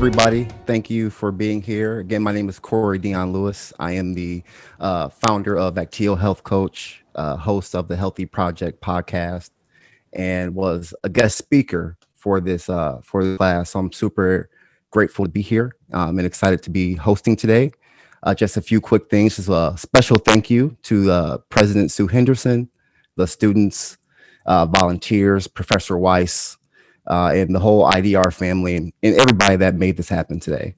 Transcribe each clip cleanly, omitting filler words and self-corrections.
everybody. Thank you for being here. Again, my name is Dion Lewis. I am the founder of Actio Health Coach, host of the Healthy Project podcast, and was a guest speaker for this class. So I'm super grateful to be here and excited to be hosting today. Just a few quick things. Just a special thank you to President Sue Henderson, the students, volunteers, Professor Weiss, and the whole IDR family and everybody that made this happen today.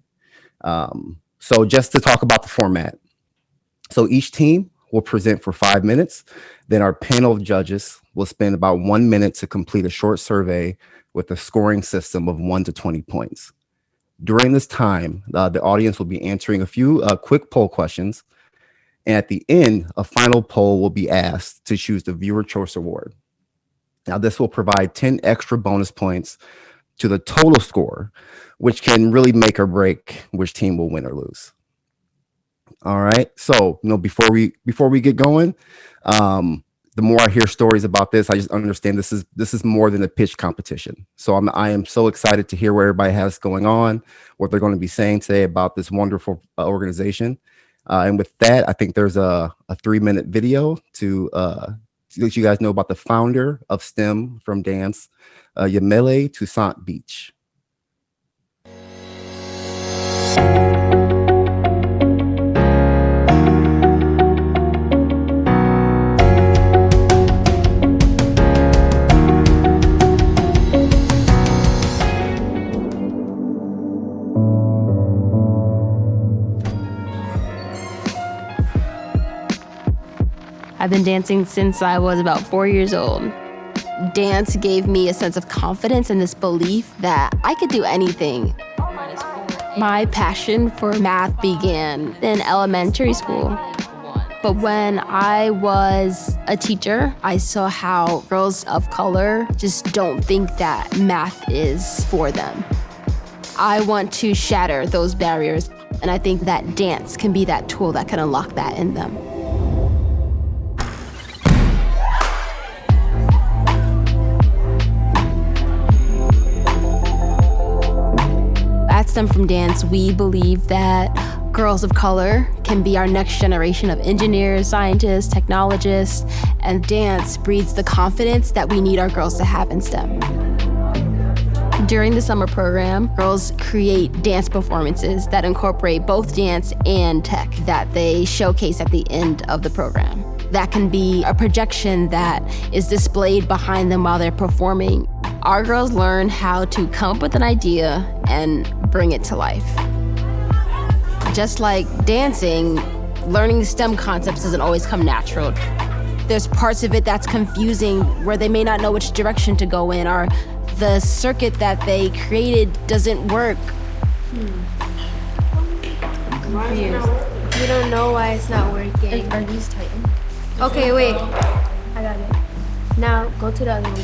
So just to talk about the format. So each team will present for 5 minutes. Then our panel of judges will spend about 1 minute to complete a short survey with a scoring system of 1 to 20 points. During this time, the audience will be answering a few quick poll questions. And at the end, a final poll will be asked to choose the Viewer Choice Award. Now, this will provide 10 extra bonus points to the total score, which can really make or break which team will win or lose. All right. So, before we get going, the more I hear stories about this, I just understand this is more than a pitch competition. So I am so excited to hear what everybody has going on, what they're going to be saying today about this wonderful organization. And with that, I think there's a 3-minute video to let you guys know about the founder of STEM from dance, Yamilée Toussaint Beach. I've been dancing since I was about 4 years old. Dance gave me a sense of confidence and this belief that I could do anything. My passion for math began in elementary school. But when I was a teacher, I saw how girls of color just don't think that math is for them. I want to shatter those barriers, and I think that dance can be that tool that can unlock that in them. At STEM from Dance, we believe that girls of color can be our next generation of engineers, scientists, technologists, and dance breeds the confidence that we need our girls to have in STEM. During the summer program, girls create dance performances that incorporate both dance and tech that they showcase at the end of the program. That can be a projection that is displayed behind them while they're performing. Our girls learn how to come up with an idea and bring it to life. Just like dancing, learning STEM concepts doesn't always come natural. There's parts of it that's confusing where they may not know which direction to go in, or the circuit that they created doesn't work. I'm confused. You don't know why it's not working. Are these tightened? Okay, wait. I got it. Now go to the other one.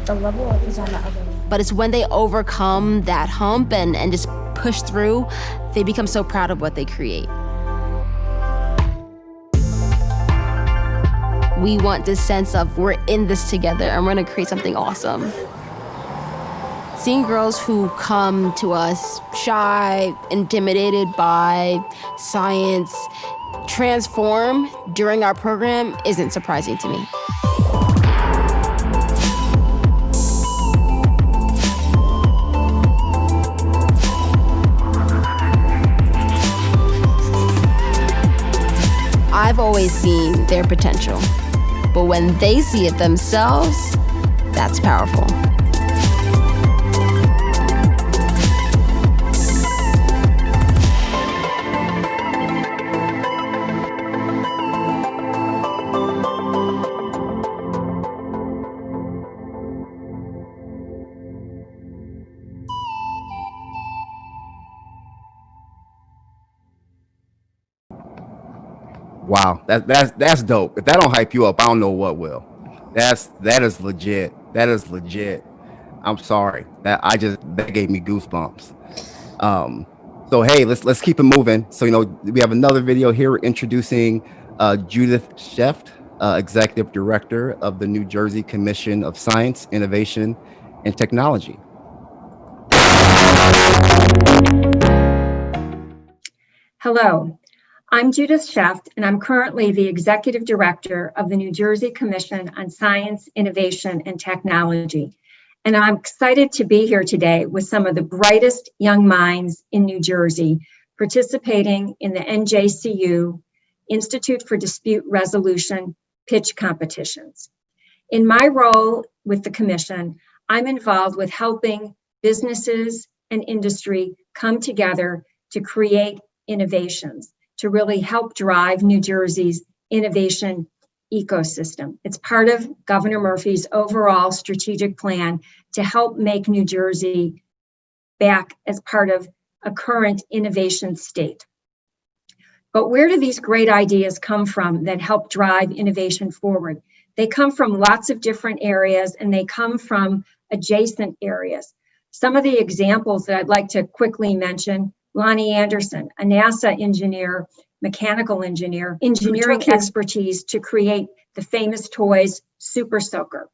The level up is on the other one. But it's when they overcome that hump and just push through, they become so proud of what they create. We want this sense of we're in this together and we're gonna create something awesome. Seeing girls who come to us shy, intimidated by science, transform during our program isn't surprising to me. I've always seen their potential, but when they see it themselves, that's powerful. Wow, that's dope. If that don't hype you up, I don't know what will. That is legit. That is legit. I'm sorry. That gave me goosebumps. So hey, let's keep it moving. So we have another video here introducing Judith Sheft, Executive Director of the New Jersey Commission of Science, Innovation, and Technology. Hello, I'm Judith Sheft, and I'm currently the Executive Director of the New Jersey Commission on Science, Innovation, and Technology. And I'm excited to be here today with some of the brightest young minds in New Jersey participating in the NJCU Institute for Dispute Resolution pitch competitions. In my role with the Commission, I'm involved with helping businesses and industry come together to create innovations, to really help drive New Jersey's innovation ecosystem. It's part of Governor Murphy's overall strategic plan to help make New Jersey back as part of a current innovation state. But where do these great ideas come from that help drive innovation forward? They come from lots of different areas, and they come from adjacent areas. Some of the examples that I'd like to quickly mention: Lonnie Anderson, a NASA engineer, mechanical engineer, engineering expertise to create the famous toys Super Soaker.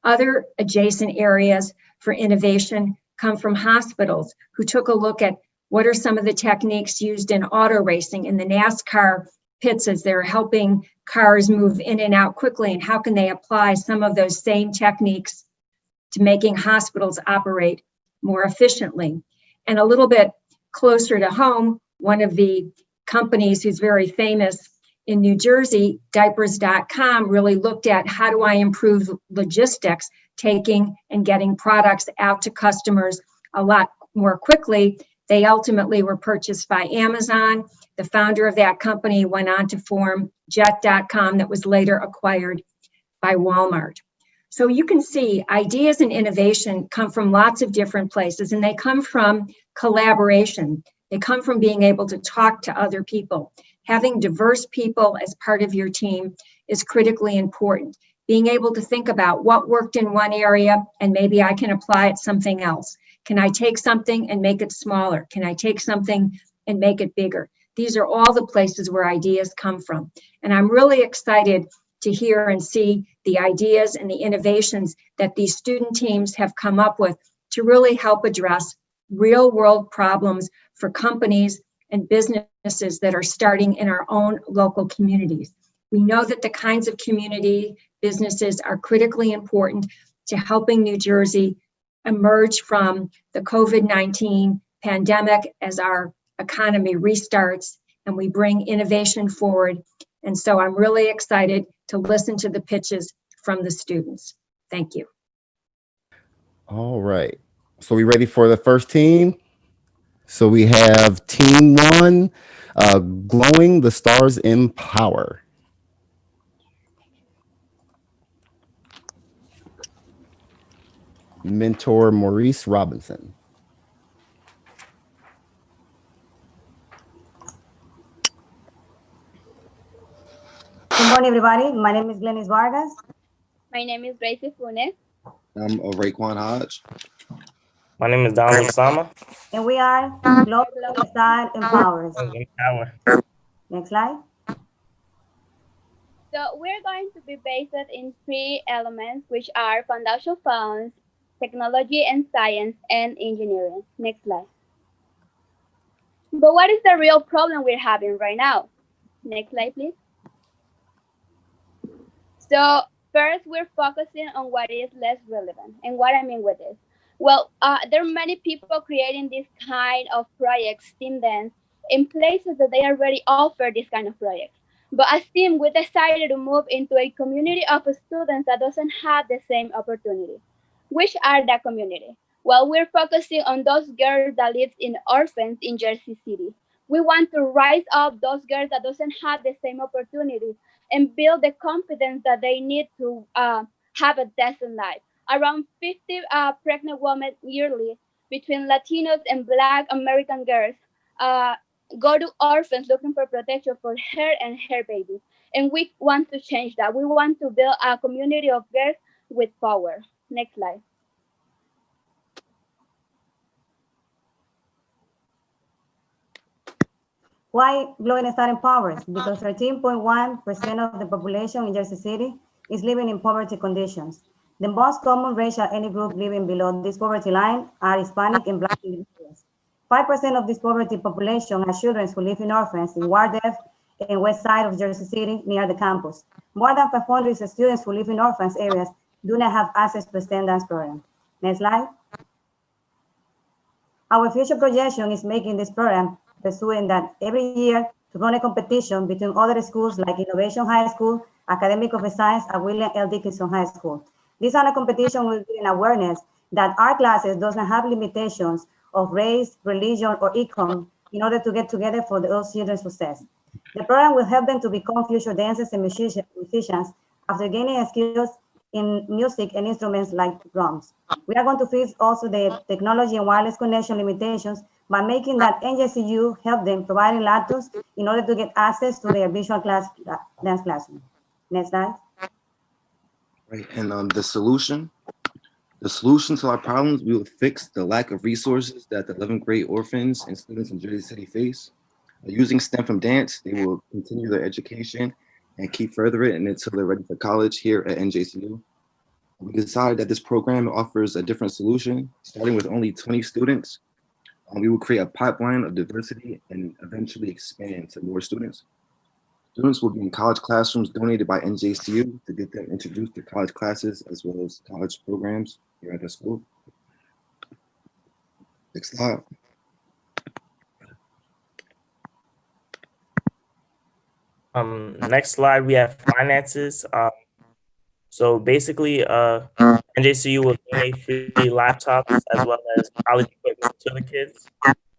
Other adjacent areas for innovation come from hospitals who took a look at what are some of the techniques used in auto racing in the NASCAR pits as they're helping cars move in and out quickly, and how can they apply some of those same techniques to making hospitals operate more efficiently. And a little bit closer to home, one of the companies who's very famous in New Jersey, diapers.com, really looked at how do I improve logistics, taking and getting products out to customers a lot more quickly. They ultimately were purchased by Amazon. The founder of that company went on to form jet.com that was later acquired by Walmart. So you can see ideas and innovation come from lots of different places, and they come from collaboration. They come from being able to talk to other people. Having diverse people as part of your team is critically important. Being able to think about what worked in one area and maybe I can apply it something else. Can I take something and make it smaller? Can I take something and make it bigger? These are all the places where ideas come from. And I'm really excited to hear and see the ideas and the innovations that these student teams have come up with to really help address real world problems for companies and businesses that are starting in our own local communities. We know that the kinds of community businesses are critically important to helping New Jersey emerge from the COVID-19 pandemic as our economy restarts and we bring innovation forward. And so I'm really excited to listen to the pitches from the students. Thank you. All right. So we ready for the first team? So we have team one, Glowing the Stars in Power. Mentor Maurice Robinson. Good morning, everybody. My name is Glenys Vargas. My name is Gracie Funes. I'm Raekwon Hodge. My name is Donald Sama. And we are Global Style Empowers. Next slide. So we're going to be based in 3 elements, which are foundational funds, technology and science, and engineering. Next slide. But what is the real problem we're having right now? Next slide, please. So first, we're focusing on what is less relevant. And what I mean with this? Well, there are many people creating this kind of projects, STEAM dance, in places that they already offer this kind of projects. But as STEAM, we decided to move into a community of students that doesn't have the same opportunity. Which are that community? Well, we're focusing on those girls that live in orphans in Jersey City. We want to rise up those girls that doesn't have the same opportunity and build the confidence that they need to have a decent life. Around 50 pregnant women yearly between Latinos and Black American girls go to orphans looking for protection for her and her baby. And we want to change that. We want to build a community of girls with power. Next slide. Why Glowing Star Empowers? Because 13.1% of the population in Jersey City is living in poverty conditions. The most common racial ethnic group living below this poverty line are Hispanic and Black individuals. 5% of this poverty population are children who live in orphans in Wardef and west side of Jersey City near the campus. More than 500 students who live in orphans areas do not have access to a STEM dance program. Next slide. Our future projection is making this program pursuing that every year to run a competition between other schools like Innovation High School, Academic of Science, and William L. Dickinson High School. This kind of competition will bring awareness that our classes doesn't have limitations of race, religion, or income in order to get together for those children's success. The program will help them to become future dancers and musicians after gaining skills in music and instruments like drums. We are going to fix also the technology and wireless connection limitations by making that NJCU help them providing laptops in order to get access to their visual class dance classroom. Next slide. Right, and the solution to our problems, we will fix the lack of resources that the 11th grade orphans and students in Jersey City face. Using STEM from dance, they will continue their education and keep furthering it until they're ready for college here at NJCU. We decided that this program offers a different solution, starting with only 20 students. We will create a pipeline of diversity and eventually expand to more students. Students will be in college classrooms donated by NJCU to get them introduced to college classes as well as college programs here at the school. Next slide. Next slide, we have finances. So basically, NJCU will donate free laptops as well as college equipment to the kids.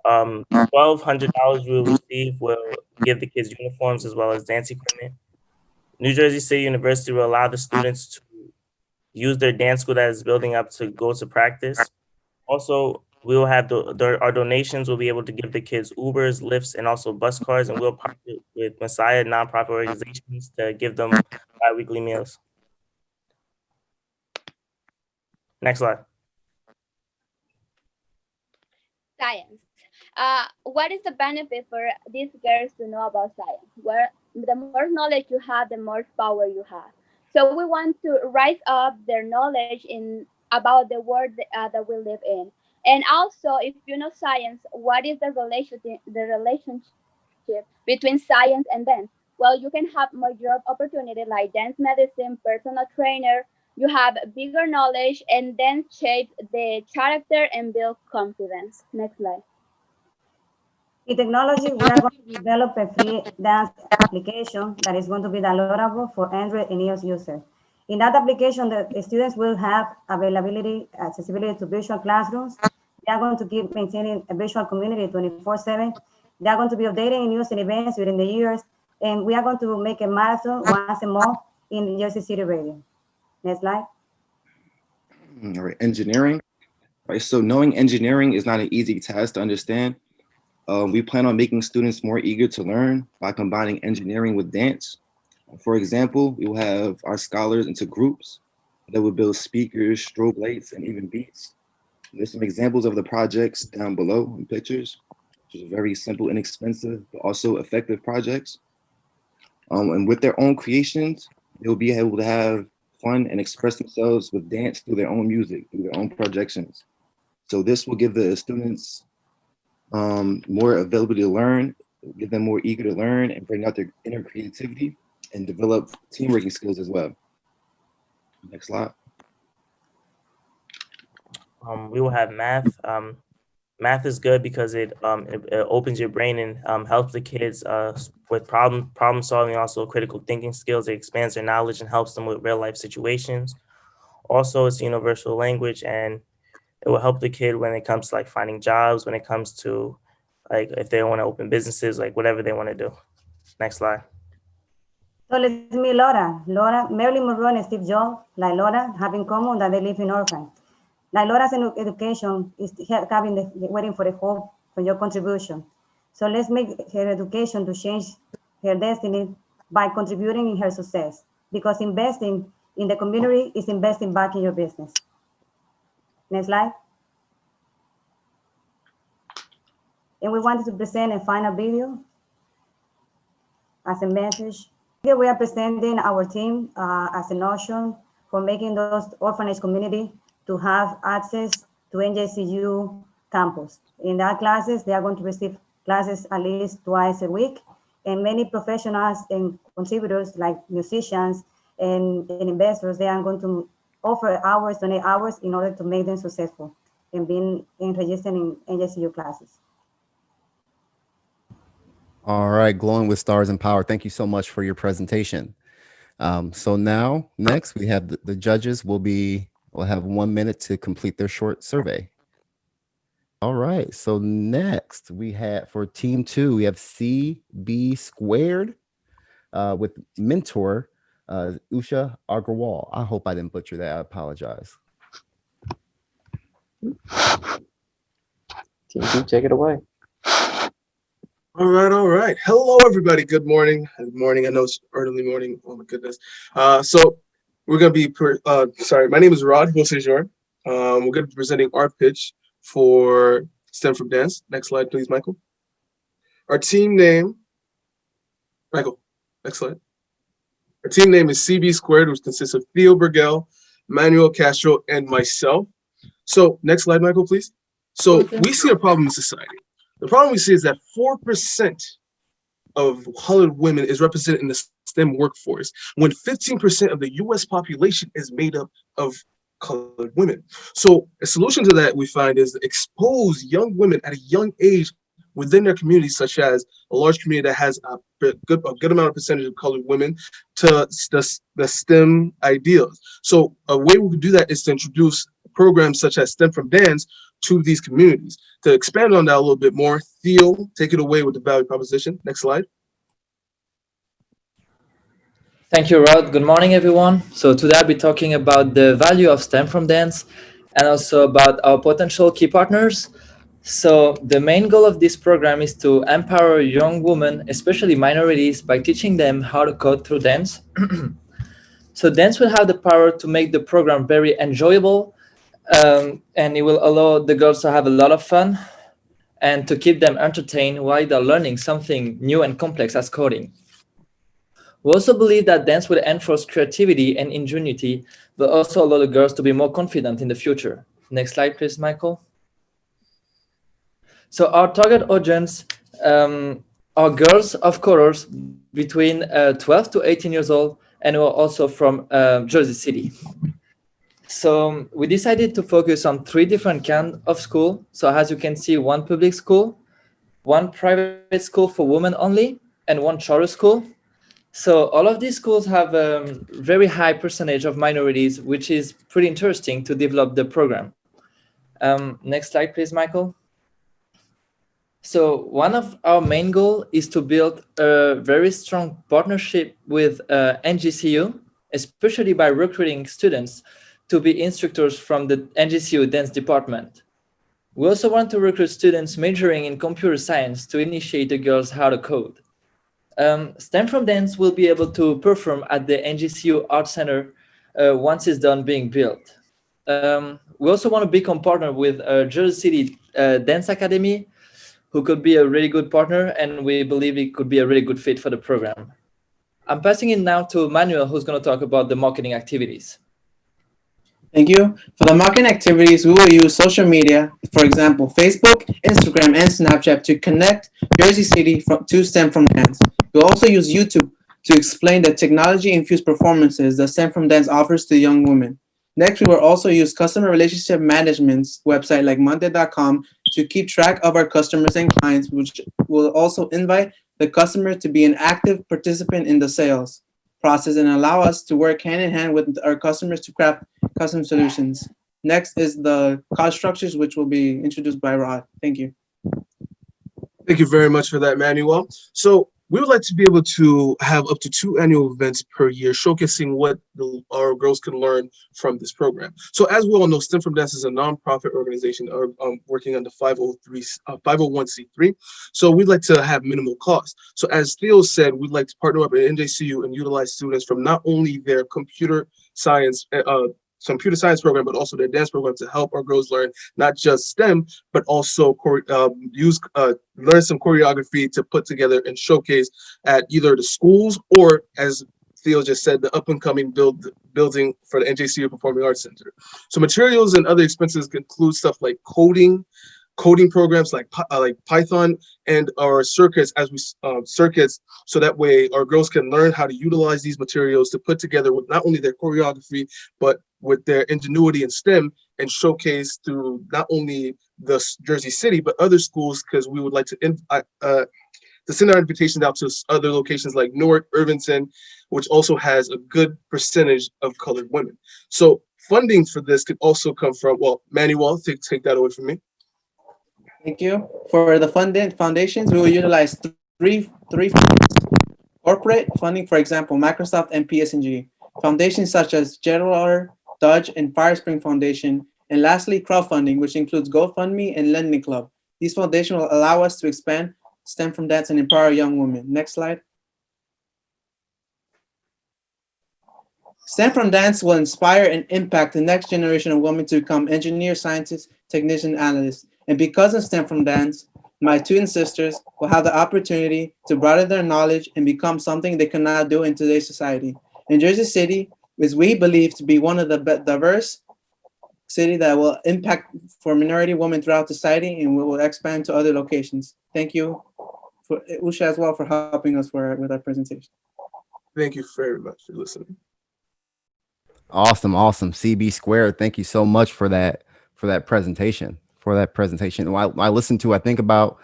$1,200 we will receive will give the kids uniforms as well as dance equipment. New Jersey State University will allow the students to use their dance school that is building up to go to practice. Also, we will have our donations will be able to give the kids Ubers, Lyfts, and also bus cards, and we'll partner with Messiah nonprofit organizations to give them bi-weekly meals. Next slide. Science. What is the benefit for these girls to know about science? Where the more knowledge you have, the more power you have. So we want to rise up their knowledge about the world that we live in. And also, if you know science, what is the relationship between science and dance? Well, you can have more job opportunity like dance medicine, personal trainer. You have bigger knowledge and then shape the character and build confidence. Next slide. In technology, we are going to develop a free dance application that is going to be downloadable for Android and iOS users. In that application, the students will have accessibility to virtual classrooms. They are going to keep maintaining a virtual community 24/7. They are going to be updating and using events during the years. And we are going to make a marathon once a month in Jersey City Radio. Next slide. All right, engineering. All right, so knowing engineering is not an easy task to understand. We plan on making students more eager to learn by combining engineering with dance. For example, we will have our scholars into groups that will build speakers, strobe lights, and even beats. There's some examples of the projects down below in pictures, which is very simple, inexpensive, but also effective projects. And with their own creations, they'll be able to have fun and express themselves with dance through their own music, through their own projections. So this will give the students more availability to learn, give them more eager to learn and bring out their inner creativity and develop team working skills as well. Next slide. We will have math. Math is good because it opens your brain and helps the kids with problem solving, also critical thinking skills. It expands their knowledge and helps them with real life situations. Also, it's a universal language, and it will help the kid when it comes to like finding jobs, when it comes to like if they want to open businesses, like whatever they want to do. Next slide. So let's meet Laura. Marilyn Monroe and Steve Jobs, like Laura, have in common that they live in orphans. Like Laura's education is waiting for a hope for your contribution. So let's make her education to change her destiny by contributing in her success. Because investing in the community is investing back in your business. Next slide. And we wanted to present a final video as a message. Here we are presenting our team as a notion for making those orphanage community to have access to NJCU campus. In that classes, they are going to receive classes at least twice a week. And many professionals and contributors like musicians and investors, they are going to offer hours, donate hours in order to make them successful in being in registering in NJCU classes. All right, Glowing with Stars and Power. Thank you so much for your presentation. So now, next, we have the judges will have 1 minute to complete their short survey. All right, so next we have for team 2, we have CB squared with mentor Usha Agarwal. I hope I didn't butcher that. I apologize. Team 2, take it away. All right. Hello, everybody. Good morning. Good morning. I know it's early morning. Oh, my goodness. So we're going to be, my name is Rod Hilsejor. We're going to be presenting our pitch for STEM from Dance. Next slide, please, Michael. Our team name, Michael, next slide. Our team name is CB Squared, which consists of Theo Bergel, Manuel Castro, and myself. So next slide, Michael, please. So we see a problem in society. The problem we see is that 4% of colored women is represented in the STEM workforce, when 15% of the US population is made up of colored women. So a solution to that we find is to expose young women at a young age within their communities, such as a large community that has a good amount of percentage of colored women, to the STEM ideals. So a way we could do that is to introduce programs such as STEM from Dance to these communities. To expand on that a little bit more, Theo, take it away with the value proposition. Next slide. Thank you, Rod. Good morning, everyone. So today I'll be talking about the value of STEM from Dance and also about our potential key partners. So the main goal of this program is to empower young women, especially minorities, by teaching them how to code through dance. So dance will have the power to make the program very enjoyable, and it will allow the girls to have a lot of fun and to keep them entertained while they're learning something new and complex as coding. We also believe that dance will enforce creativity and ingenuity, but also allow the girls to be more confident in the future. Next slide, please, Michael. So our target audience are girls of colors between 12 to 18 years old, and we're also from Jersey City. So we decided to focus on 3 different kinds of school. So as you can see, 1 public school, 1 private school for women only, and 1 charter school. So all of these schools have a very high percentage of minorities, which is pretty interesting to develop the program. Next slide, please, Michael. So one of our main goals is to build a very strong partnership with NJCU, especially by recruiting students to be instructors from the NJCU dance department. We also want to recruit students majoring in computer science to initiate the girls how to code. STEM from Dance will be able to perform at the NJCU Art Center once it's done being built. We also want to become partner with Jersey City Dance Academy, who could be a really good partner, and we believe it could be a really good fit for the program. I'm passing it now to Manuel, who's going to talk about the marketing activities. Thank you. For the marketing activities, we will use social media, for example, Facebook, Instagram, and Snapchat to connect Jersey City to STEM from Dance. We'll also use YouTube to explain the technology-infused performances that STEM from Dance offers to young women. Next, we will also use customer relationship management's website like Monday.com to keep track of our customers and clients, which will also invite the customer to be an active participant in the sales process and allow us to work hand in hand with our customers to craft custom solutions. Next is the cost structures, which will be introduced by Rod. Thank you. Thank you very much for that, Manuel. So we would like to be able to have up to 2 annual events per year, showcasing what our girls can learn from this program. So as we all know, STEM from Dance is a nonprofit organization working under 501c3. So we'd like to have minimal cost. So as Theo said, we'd like to partner up with NJCU and utilize students from not only their computer science program, but also their dance program to help our girls learn not just STEM, but also learn some choreography to put together and showcase at either the schools or, as Theo just said, the up and coming building for the NJCU Performing Arts Center. So materials and other expenses include stuff like coding, coding programs like Python and our circuits circuits, so that way our girls can learn how to utilize these materials to put together with not only their choreography, but with their ingenuity in STEM, and showcase through not only the Jersey City, but other schools, because we would like to send our invitations out to other locations like Newark, Irvington, which also has a good percentage of colored women. So funding for this could also come from, well, Manuel, take that away from me. Thank you. For the foundations, we will utilize three fundings. Corporate funding, for example, Microsoft and PSG. Foundations such as General, Dodge, and Firespring Foundation. And lastly, crowdfunding, which includes GoFundMe and Lending Club. These foundations will allow us to expand STEM from Dance and empower young women. Next slide. STEM from Dance will inspire and impact the next generation of women to become engineers, scientists, technicians, analysts. And because of STEM from Dance, my twin sisters will have the opportunity to broaden their knowledge and become something they cannot do in today's society. In Jersey City, which we believe to be one of the diverse city that will impact for minority women throughout society, and we will expand to other locations. Thank you for Usha as well for helping us with our presentation. Thank you very much for listening. Awesome. CB squared. Thank you so much for that presentation. When I listen to, I think about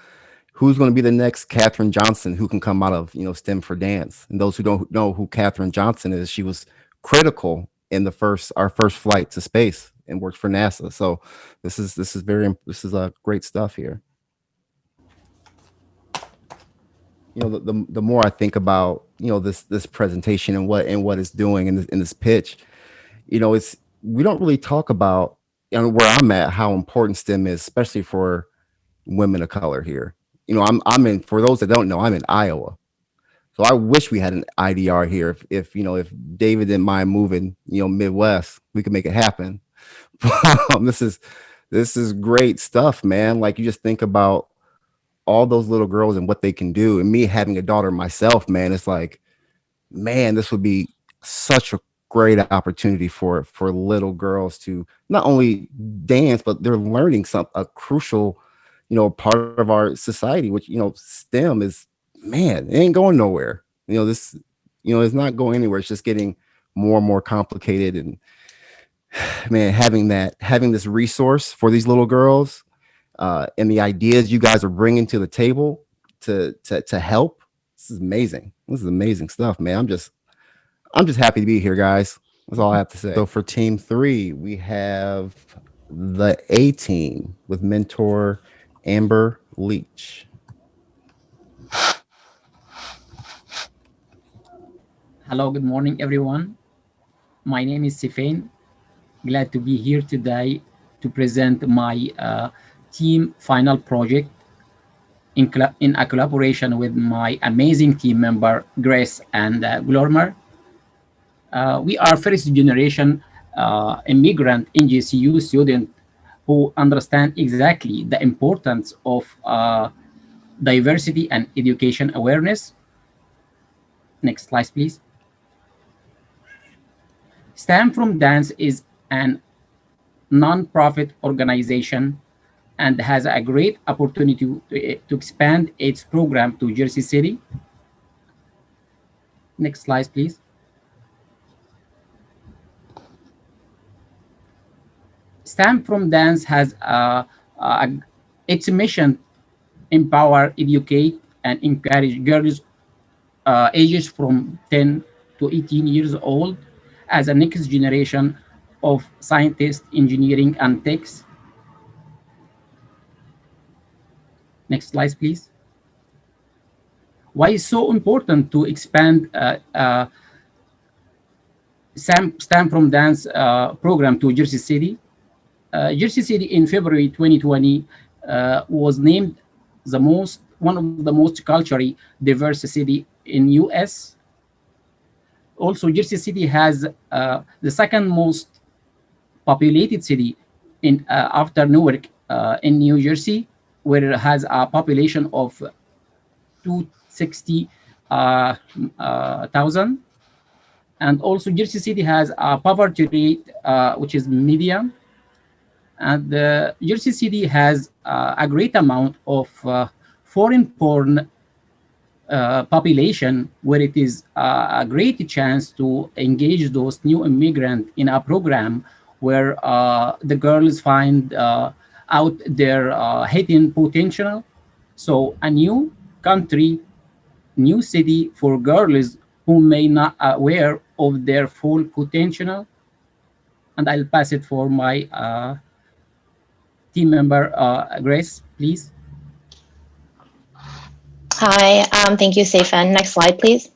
who's going to be the next Katherine Johnson who can come out of, STEM for Dance. And those who don't know who Katherine Johnson is, she was critical in our first flight to space and worked for NASA. So this is great stuff here. The more I think about, this presentation and what it's doing in this pitch, we don't really talk about, where I'm at, how important STEM is, especially for women of color here. For those that don't know, I'm in Iowa. So I wish we had an IDR here. If David didn't mind moving, Midwest, we could make it happen. This is great stuff, man. Like, you just think about all those little girls and what they can do. And me having a daughter myself, man, it's like, man, this would be such a great opportunity for little girls to not only dance, but they're learning a crucial, part of our society, which, STEM is, man, it ain't going nowhere. It's not going anywhere. It's just getting more and more complicated. And man, having this resource for these little girls, and the ideas you guys are bringing to the table to help, this is amazing. This is amazing stuff, man. I'm just happy to be here, guys. That's all I have to say. So for team 3, we have the A team with mentor Amber Leach. Hello, good morning, everyone. My name is Sifain. Glad to be here today to present my team final project in a collaboration with my amazing team member, Grace and Glormer. We are first generation immigrant NJCU student who understand exactly the importance of diversity and education awareness. Next slide, please. STEM from Dance is an non-profit organization and has a great opportunity to expand its program to Jersey City. Next slide, please. STEM from Dance has its mission: empower, educate, and encourage girls ages from 10 to 18 years old as a next generation of scientists, engineering, and techs. Next slide, please. Why is so important to expand STEM from Dance program to Jersey City? Jersey City in February 2020 was named one of the most culturally diverse city in US. Also, Jersey City has the second most populated city after Newark in New Jersey, where it has a population of 260,000. And also Jersey City has a poverty rate which is median. And Jersey City has a great amount of foreign-born population, where it is a great chance to engage those new immigrants in a program where the girls find out their hidden potential. So a new country, new city for girls who may not aware of their full potential. And I'll pass it for my team member, Grace, please. Hi, thank you, Seyfen. Next slide, please.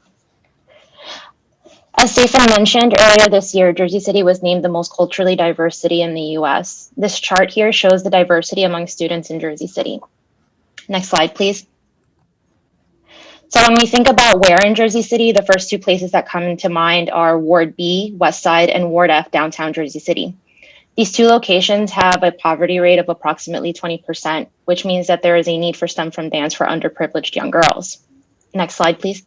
As Seyfen mentioned, earlier this year, Jersey City was named the most culturally diverse city in the US. This chart here shows the diversity among students in Jersey City. Next slide, please. So when we think about where in Jersey City, the first two places that come into mind are Ward B, West Side, and Ward F, downtown Jersey City. These two locations have a poverty rate of approximately 20%, which means that there is a need for STEM from dance for underprivileged young girls. Next slide, please.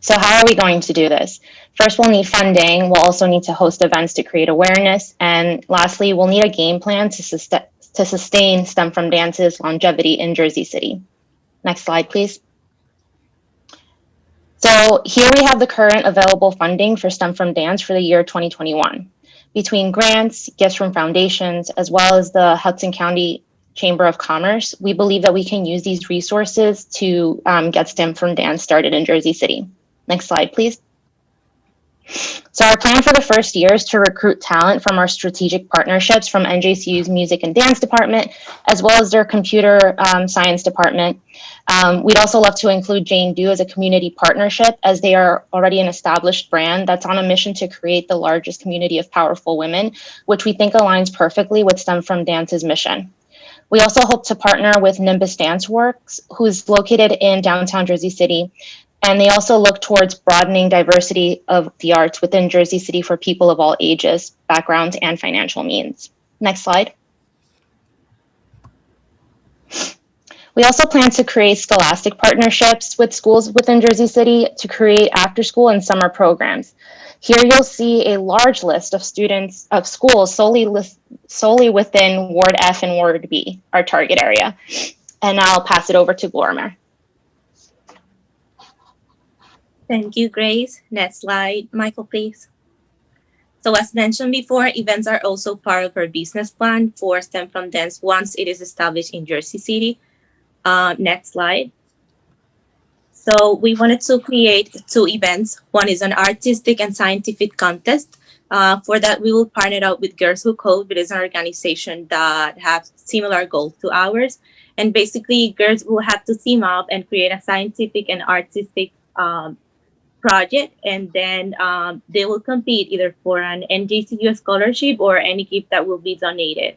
So how are we going to do this? First, we'll need funding. We'll also need to host events to create awareness. And lastly, we'll need a game plan to sustain STEM from dance's longevity in Jersey City. Next slide, please. So here we have the current available funding for STEM from dance for the year 2021. Between grants, gifts from foundations, as well as the Hudson County Chamber of Commerce, we believe that we can use these resources to get STEM from dance started in Jersey City. Next slide, please. So our plan for the first year is to recruit talent from our strategic partnerships from NJCU's Music and Dance Department, as well as their Computer Science Department. We'd also love to include Jane Doe as a community partnership, as they are already an established brand that's on a mission to create the largest community of powerful women, which we think aligns perfectly with STEM from Dance's mission. We also hope to partner with Nimbus Dance Works, who's located in downtown Jersey City. And they also look towards broadening diversity of the arts within Jersey City for people of all ages, backgrounds, and financial means. Next slide. We also plan to create scholastic partnerships with schools within Jersey City to create after-school and summer programs. Here you'll see a large list of students of schools solely within Ward F and Ward B, our target area. And I'll pass it over to Glorimer. Thank you, Grace. Next slide, Michael, please. So as mentioned before, events are also part of our business plan for STEM from Dance once it is established in Jersey City. Next slide. So we wanted to create two events. One is an artistic and scientific contest. For that, we will partner up with Girls Who Code, which is an organization that has similar goals to ours. And basically, girls will have to team up and create a scientific and artistic project, and then they will compete either for an NJCU scholarship or any gift that will be donated.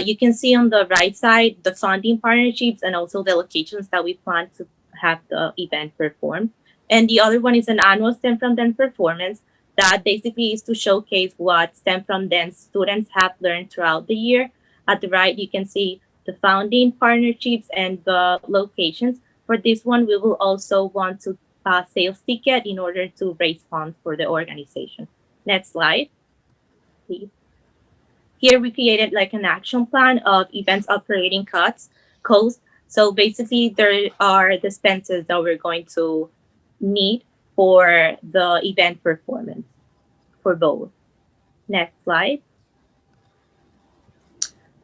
You can see on the right side the funding partnerships and also the locations that we plan to have the event performed. And the other one is an annual STEM from Dance performance that basically is to showcase what STEM from Dance students have learned throughout the year. At the right, you can see the founding partnerships and the locations. For this one, we will also want to sales ticket in order to raise funds for the organization. Next slide, please. Here we created like an action plan of events operating costs. So basically there are the expenses that we're going to need for the event performance for both. Next slide.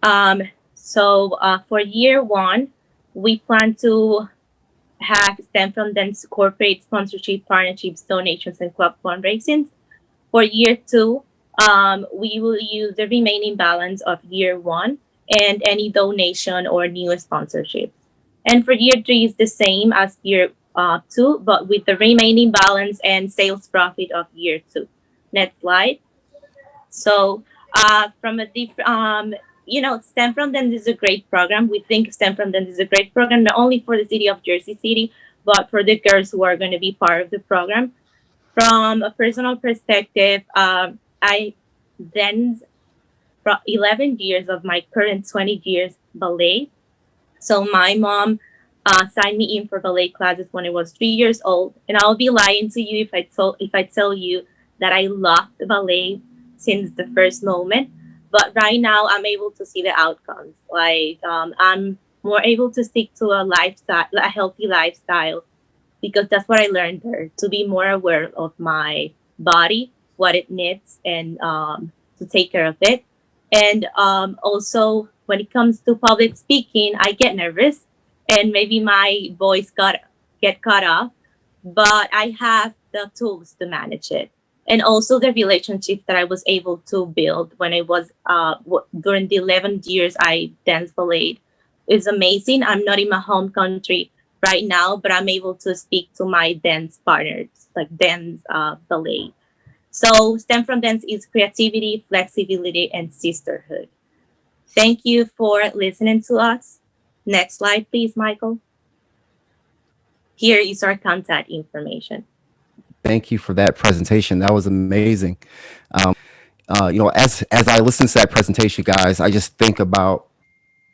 For year one, we plan to have STEM from Dance corporate sponsorship, partnerships, donations, and club fundraising. For year two, we will use the remaining balance of year one and any donation or new sponsorship. And for year three is the same as year two, but with the remaining balance and sales profit of year two. Next slide. So from a different, STEM from Dance is a great program. We think STEM from Dance is a great program, not only for the city of Jersey City, but for the girls who are going to be part of the program. From a personal perspective, I danced for 11 years of my current 20 years ballet. So my mom signed me in for ballet classes when I was 3 years old. And I'll be lying to you if I tell you that I loved ballet since the first moment. But right now, I'm able to see the outcomes. Like I'm more able to stick to a lifestyle, a healthy lifestyle, because that's what I learned there, to be more aware of my body, what it needs, and to take care of it. And also, when it comes to public speaking, I get nervous, and maybe my voice get cut off, but I have the tools to manage it. And also the relationship that I was able to build when I was during the 11 years I danced ballet is amazing. I'm not in my home country right now, but I'm able to speak to my dance partners, like dance ballet. So STEM from dance is creativity, flexibility, and sisterhood. Thank you for listening to us. Next slide, please, Michael. Here is our contact information. Thank you for that presentation. That was amazing. As I listen to that presentation, guys, I just think about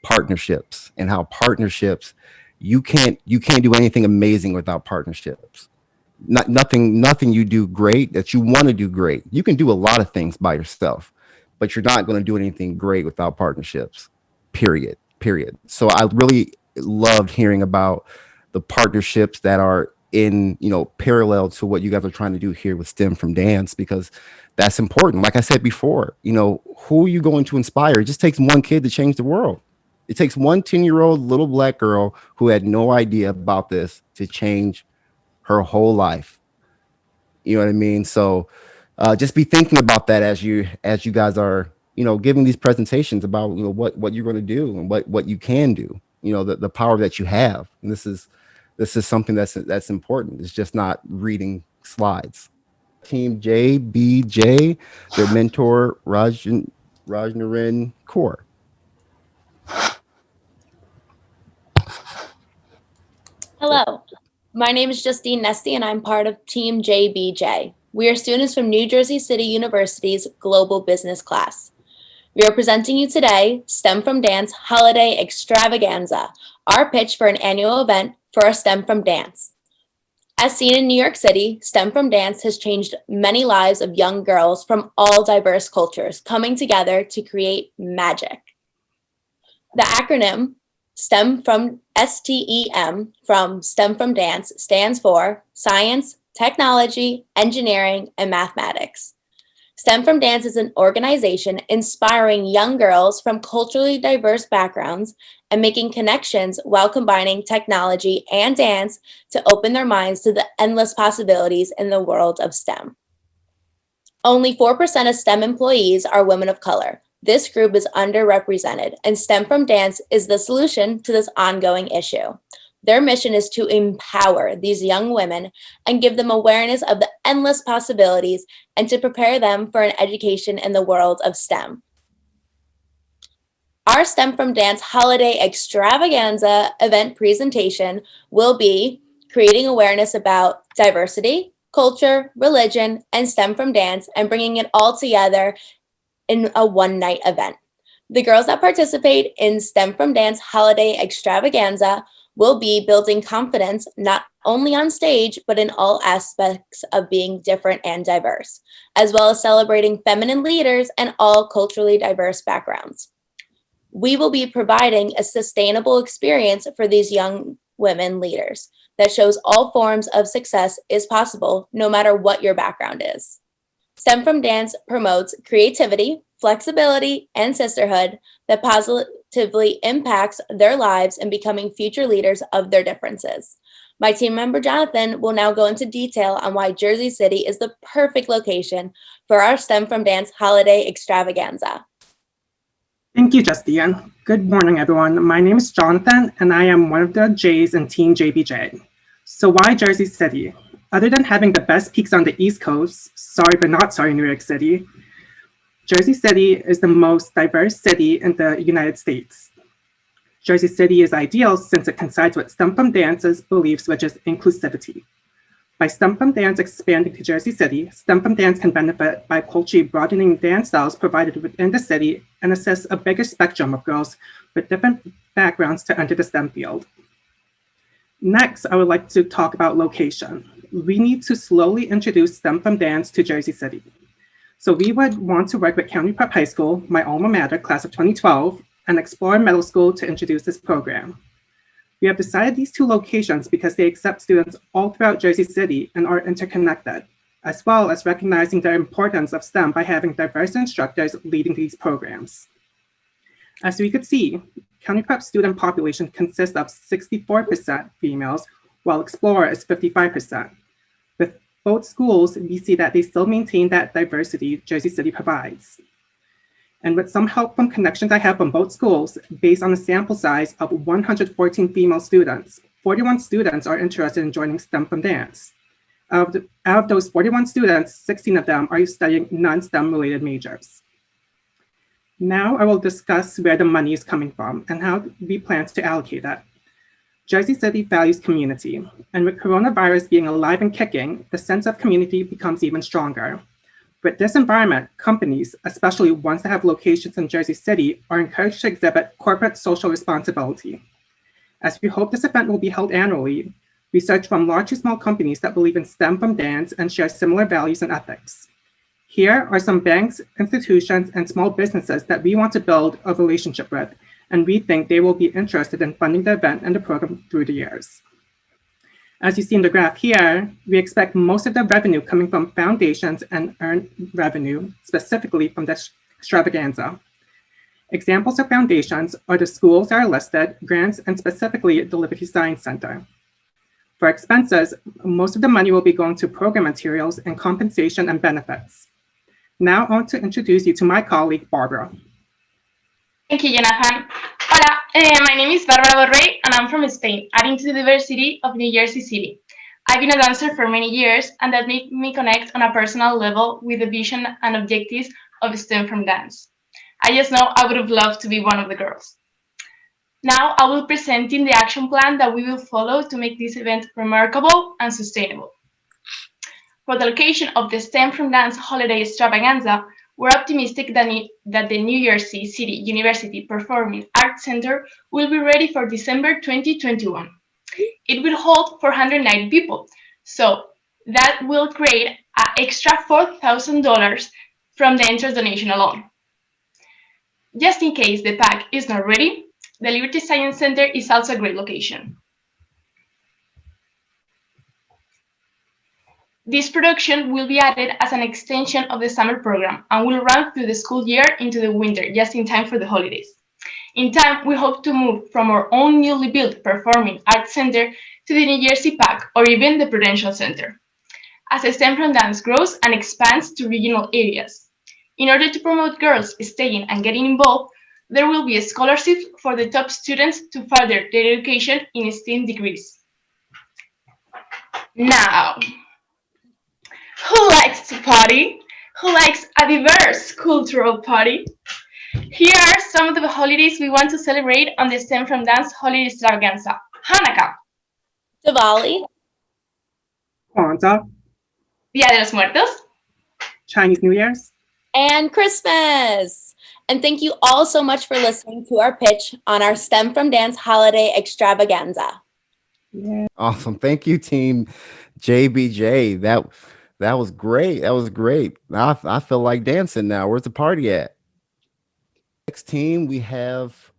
partnerships and how partnerships, you can't do anything amazing without partnerships. Nothing you do great that you want to do great. You can do a lot of things by yourself, but you're not going to do anything great without partnerships. Period. So I really loved hearing about the partnerships that are in parallel to what you guys are trying to do here with STEM from Dance, because that's important. Like I said before, who are you going to inspire? It just takes one kid to change the world. It takes one 10-year-old little Black girl who had no idea about this to change her whole life. You know what I mean? So just be thinking about that as you guys are giving these presentations about what you're going to do and what you can do, the power that you have. And this is something that's important. It's just not reading slides. Team JBJ, their mentor Rajnaren Kaur. Hello, my name is Justine Nesty and I'm part of Team JBJ. We are students from New Jersey City University's Global Business class. We are presenting you today STEM from Dance Holiday Extravaganza, our pitch for an annual event for our STEM from Dance. As seen in New York City, STEM from Dance has changed many lives of young girls from all diverse cultures coming together to create magic. The acronym STEM from STEM from STEM from Dance stands for Science, Technology, Engineering, and Mathematics. STEM from Dance is an organization inspiring young girls from culturally diverse backgrounds and making connections while combining technology and dance to open their minds to the endless possibilities in the world of STEM. Only 4% of STEM employees are women of color. This group is underrepresented, and STEM from Dance is the solution to this ongoing issue. Their mission is to empower these young women and give them awareness of the endless possibilities and to prepare them for an education in the world of STEM. Our STEM from Dance Holiday Extravaganza event presentation will be creating awareness about diversity, culture, religion, and STEM from Dance, and bringing it all together in a one-night event. The girls that participate in STEM from Dance Holiday Extravaganza will be building confidence not only on stage, but in all aspects of being different and diverse, as well as celebrating feminine leaders and all culturally diverse backgrounds. We will be providing a sustainable experience for these young women leaders that shows all forms of success is possible, no matter what your background is. STEM from Dance promotes creativity, flexibility, and sisterhood that positively impacts their lives in becoming future leaders of their differences. My team member, Jonathan, will now go into detail on why Jersey City is the perfect location for our STEM from Dance Holiday Extravaganza. Thank you, Justine. Good morning, everyone. My name is Jonathan, and I am one of the J's in Team JBJ. So why Jersey City? Other than having the best peaks on the East Coast, sorry but not sorry, New York City, Jersey City is the most diverse city in the United States. Jersey City is ideal since it coincides with STEM from Dance's beliefs, which is inclusivity. By STEM from Dance expanding to Jersey City, STEM from Dance can benefit by culturally broadening dance styles provided within the city and assist a bigger spectrum of girls with different backgrounds to enter the STEM field. Next, I would like to talk about location. We need to slowly introduce STEM from Dance to Jersey City. So we would want to work with County Prep High School, my alma mater, class of 2012, and Explore Middle School to introduce this program. We have decided these two locations because they accept students all throughout Jersey City and are interconnected, as well as recognizing the importance of STEM by having diverse instructors leading these programs. As we could see, County Prep student population consists of 64% females, while Explore is 55%. With both schools, we see that they still maintain that diversity Jersey City provides. And with some help from connections I have from both schools, based on a sample size of 114 female students, 41 students are interested in joining STEM from Dance. Out of those 41 students, 16 of them are studying non-STEM related majors. Now I will discuss where the money is coming from and how we plan to allocate it. Jersey City values community, and with coronavirus being alive and kicking, the sense of community becomes even stronger. With this environment, companies, especially ones that have locations in Jersey City, are encouraged to exhibit corporate social responsibility. As we hope this event will be held annually, we search from large to small companies that believe in STEM from Dance and share similar values and ethics. Here are some banks, institutions, and small businesses that we want to build a relationship with, and we think they will be interested in funding the event and the program through the years. As you see in the graph here, we expect most of the revenue coming from foundations and earned revenue, specifically from this extravaganza. Examples of foundations are the schools that are listed, grants, and specifically the Liberty Science Center. For expenses, most of the money will be going to program materials and compensation and benefits. Now I want to introduce you to my colleague, Barbara. Thank you, Jonathan. Hola, my name is Barbara Borrell, and I'm from Spain, adding to the University of New Jersey City. I've been a dancer for many years, and that made me connect on a personal level with the vision and objectives of STEM from Dance. I just know I would have loved to be one of the girls. Now I will present the action plan that we will follow to make this event remarkable and sustainable. For the location of the STEM from Dance holiday extravaganza, we're optimistic that the New Jersey City University Performing Arts Center will be ready for December 2021. It will hold 490 people, so that will create an extra $4,000 from the entrance donation alone. Just in case the pack is not ready, the Liberty Science Center is also a great location. This production will be added as an extension of the summer program and will run through the school year into the winter, just in time for the holidays. In time, we hope to move from our own newly built Performing Arts Center to the New Jersey PAC or even the Prudential Center, as STEM from Dance grows and expands to regional areas. In order to promote girls staying and getting involved, there will be a scholarship for the top students to further their education in STEM degrees. Now, who likes to party? Who likes a diverse cultural party? Here are some of the holidays we want to celebrate on the STEM from Dance holiday extravaganza. Hanukkah, Diwali, Kwanzaa, Dia de los Muertos, Chinese New Year's, and Christmas. And thank you all so much for listening to our pitch on our STEM from Dance holiday extravaganza. Awesome. Thank you, team JBJ. That was great. That was great. I feel like dancing now. Where's the party at? Next team, we have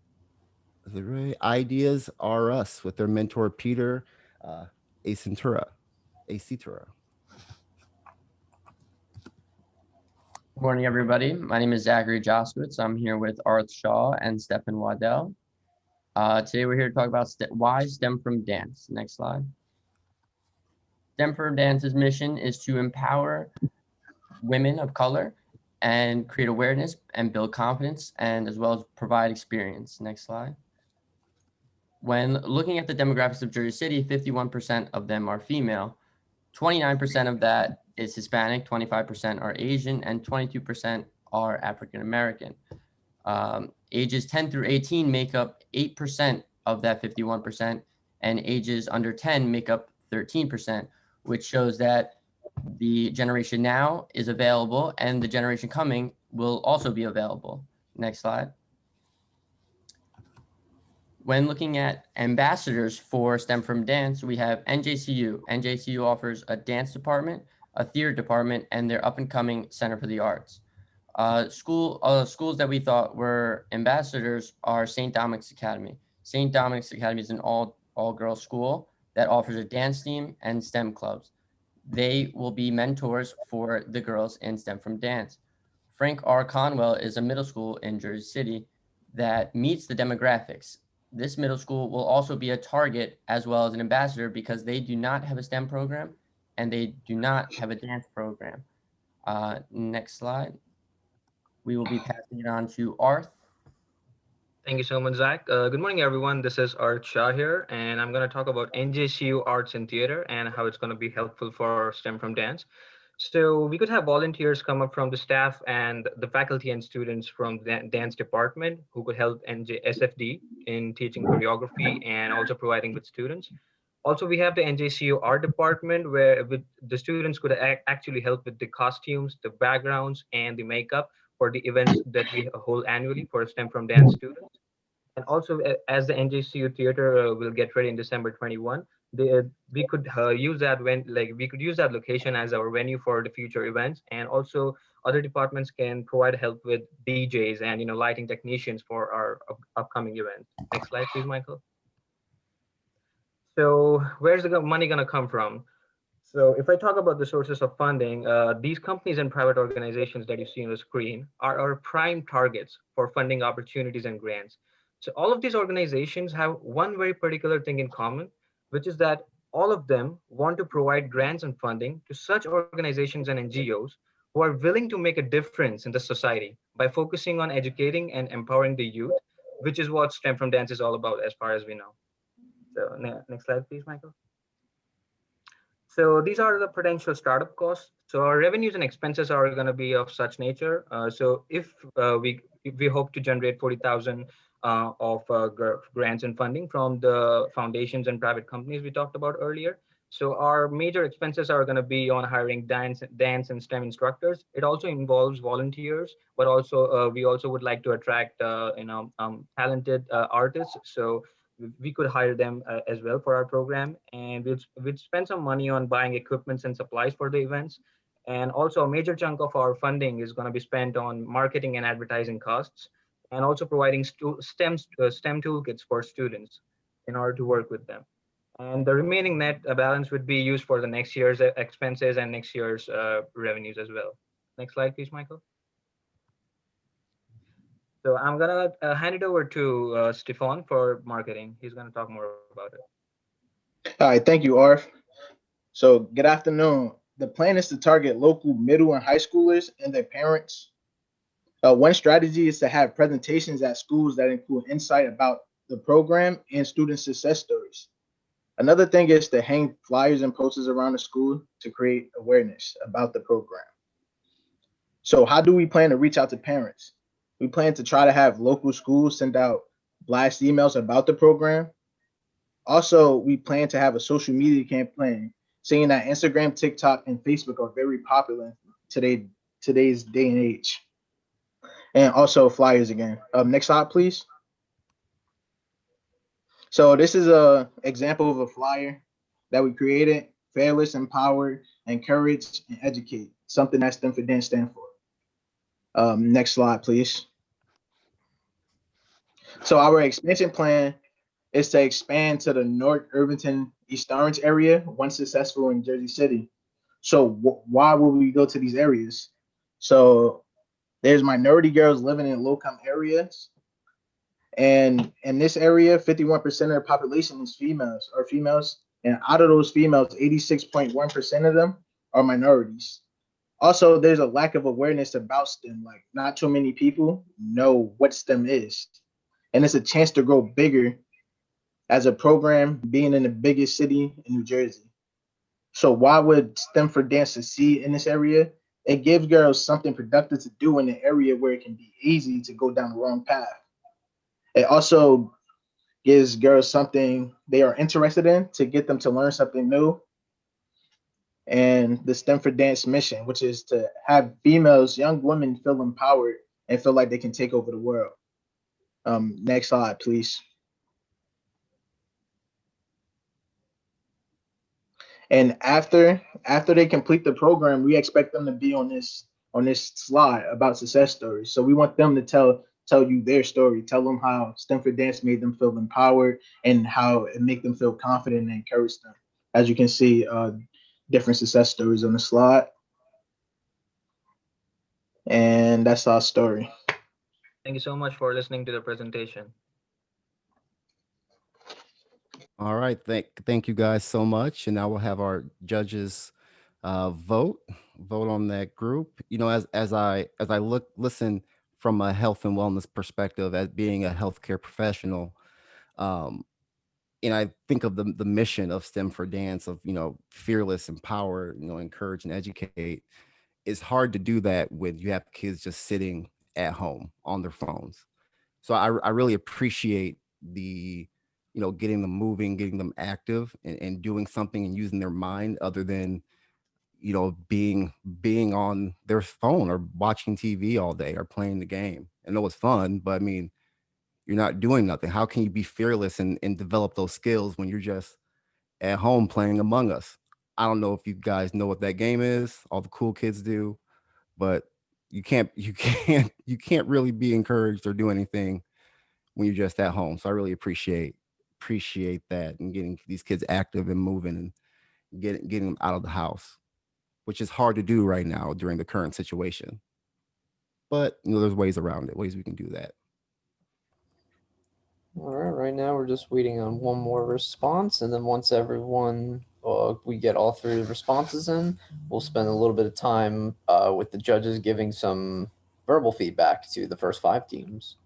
the Ideas Are Us with their mentor, Peter Acintura. Good morning, everybody. My name is Zachary Joskowitz. I'm here with Arth Shaw and Stephen Waddell. Today we're here to talk about why STEM from Dance. Next slide. STEM from Dance's mission is to empower women of color and create awareness and build confidence, and as well as provide experience. Next slide. When looking at the demographics of Jersey City, 51% of them are female, 29% of that is Hispanic, 25% are Asian, and 22% are African American. Ages 10 through 18 make up 8% of that 51%, and ages under 10 make up 13%, which shows that the generation now is available and the generation coming will also be available. Next slide. When looking at ambassadors for STEM from Dance, we have NJCU. NJCU offers a dance department, a theater department, and their up-and-coming Center for the Arts. Schools that we thought were ambassadors are St. Dominic's Academy. St. Dominic's Academy is an all-girls school that offers a dance team and STEM clubs. They will be mentors for the girls in STEM from Dance. Frank R. Conwell is a middle school in Jersey City that meets the demographics. This middle school will also be a target as well as an ambassador because they do not have a STEM program and they do not have a dance program. Next slide. We will be passing it on to Arth. Thank you so much, Zach. Good morning, everyone. This is Art Shah here, and I'm going to talk about NJCU Arts and Theater and how it's going to be helpful for STEM from Dance. So we could have volunteers come up from the staff and the faculty and students from the dance department who could help SFD in teaching choreography and also providing with students. Also, we have the NJCU art department where the students could actually help with the costumes, the backgrounds, and the makeup for the events that we hold annually for STEM from Dance students. And also, as the NJCU Theater will get ready in December 21, we could use that we could use that location as our venue for the future events. And also, other departments can provide help with DJs and lighting technicians for our upcoming events. Next slide, please, Michael. So, where's the money gonna come from? So if I talk about the sources of funding, these companies and private organizations that you see on the screen are our prime targets for funding opportunities and grants. So all of these organizations have one very particular thing in common, which is that all of them want to provide grants and funding to such organizations and NGOs who are willing to make a difference in the society by focusing on educating and empowering the youth, which is what STEM from Dance is all about as far as we know. So next slide, please, Michael. So these are the potential startup costs. So our revenues and expenses are going to be of such nature. So if we hope to generate 40,000 of grants and funding from the foundations and private companies we talked about earlier. So our major expenses are going to be on hiring dance and STEM instructors. It also involves volunteers, but also we also would like to attract talented artists. So we could hire them as well for our program, and we'd spend some money on buying equipments and supplies for the events. And also a major chunk of our funding is going to be spent on marketing and advertising costs, and also providing STEM toolkits for students in order to work with them. And the remaining net balance would be used for the next year's expenses and next year's revenues as well. Next slide, please, Michael. So I'm gonna hand it over to Stefan for marketing. He's gonna talk more about it. All right, thank you, Arf. So good afternoon. The plan is to target local middle and high schoolers and their parents. One strategy is to have presentations at schools that include insight about the program and student success stories. Another thing is to hang flyers and posters around the school to create awareness about the program. So how do we plan to reach out to parents? We plan to try to have local schools send out blast emails about the program. Also, we plan to have a social media campaign saying that Instagram, TikTok, and Facebook are very popular in today's day and age. And also flyers again. Next slide, please. So this is an example of a flyer that we created: fearless, empowered, encourage, and educate, something that STEM for Dance stand for. Next slide, please. So our expansion plan is to expand to the North Irvington, East Orange area once successful in Jersey City. So why would we go to these areas? So there's minority girls living in low-income areas. And in this area, 51% of the population is females. And out of those females, 86.1% of them are minorities. Also, there's a lack of awareness about STEM. Like, not too many people know what STEM is. And it's a chance to grow bigger as a program being in the biggest city in New Jersey. So why would STEM for Dance succeed in this area? It gives girls something productive to do in an area where it can be easy to go down the wrong path. It also gives girls something they are interested in to get them to learn something new. And the STEM for Dance mission, which is to have females, young women feel empowered and feel like they can take over the world. Next slide, please. And after they complete the program, we expect them to be on this slide about success stories. So we want them to tell you their story, tell them how STEM for Dance made them feel empowered and how it make them feel confident and encourage them. As you can see, different success stories on the slide. And that's our story. Thank you so much for listening to the presentation. All right, thank you guys so much, and now we'll have our judges vote on that group. You know, as I listen from a health and wellness perspective, as being a healthcare professional, um, and I think of the mission of STEM for Dance, of fearless, empower, encourage and educate. It's hard to do that when you have kids just sitting at home on their phones. So I really appreciate the getting them moving, getting them active, and doing something and using their mind other than being on their phone or watching TV all day or playing the game. I know it's fun, but I mean, you're not doing nothing. How can you be fearless and develop those skills when you're just at home playing Among Us? I don't know if you guys know what that game is. All the cool kids do, but you can't really be encouraged or do anything when you're just at home. So I really appreciate that, and getting these kids active and moving and getting them out of the house, which is hard to do right now during the current situation. But there's ways around it, ways we can do that. All right, right now we're just waiting on one more response, and then once everyone, we get all three responses in, we'll spend a little bit of time with the judges giving some verbal feedback to the first 5 teams.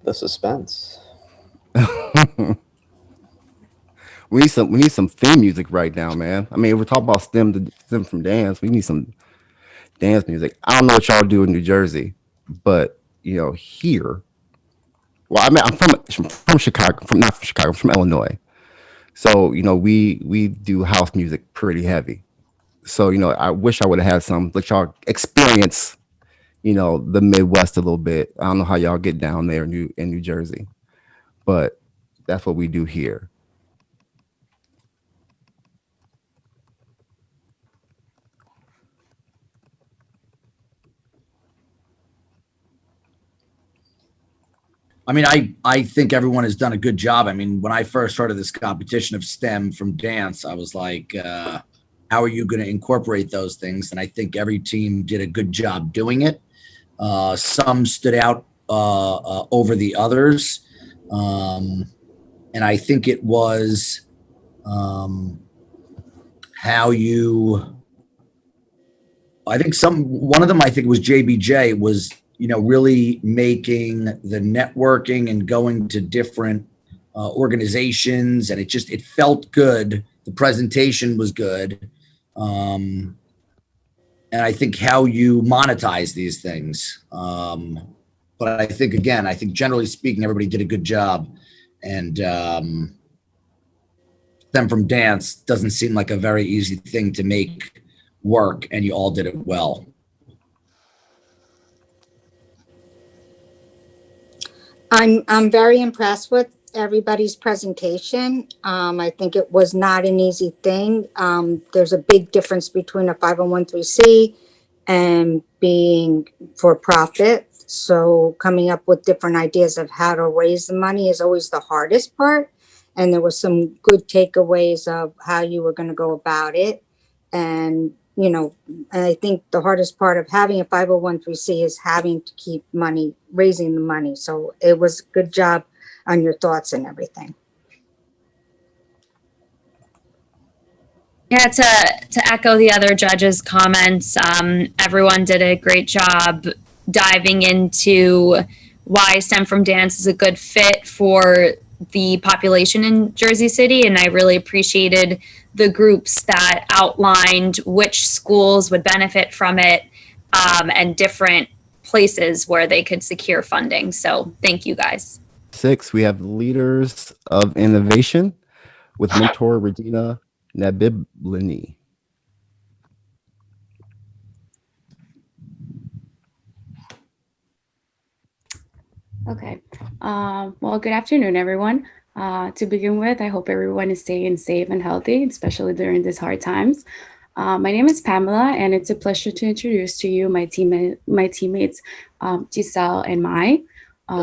The suspense. We need some theme music right now, man. I mean, we're talking about STEM from Dance. We need some dance music. I don't know what y'all do in New Jersey, but here. Well, I mean, I'm from Chicago. Not from Chicago. I'm from Illinois. So we do house music pretty heavy. So I wish I would have had some. Let y'all experience the Midwest a little bit. I don't know how y'all get down there in New Jersey, but that's what we do here. I mean, I think everyone has done a good job. I mean, when I first heard of this competition of STEM from Dance, I was like, how are you going to incorporate those things? And I think every team did a good job doing it. Some stood out over the others. And I think it was one of them, I think it was JBJ, was really making the networking and going to different organizations, and it felt good. The presentation was good. And I think how you monetize these things. But I think generally speaking, everybody did a good job. And them from Dance doesn't seem like a very easy thing to make work, and you all did it well. I'm very impressed with everybody's presentation. I think it was not an easy thing. There's a big difference between a 501(c) and being for profit. So coming up with different ideas of how to raise the money is always the hardest part. And there was some good takeaways of how you were going to go about it. And I think the hardest part of having a 501(c) is having to keep raising the money. So it was a good job on your thoughts and everything. Yeah, to echo the other judges' comments, everyone did a great job diving into why STEM from Dance is a good fit for the population in Jersey City, and I really appreciated the groups that outlined which schools would benefit from it, and different places where they could secure funding. So thank you guys. 6, we have Leaders of Innovation with mentor Regina Nabiblini. Okay. Well, good afternoon, everyone. To begin with, I hope everyone is staying safe and healthy, especially during these hard times. My name is Pamela, and it's a pleasure to introduce to you my teammates, Giselle and Mai.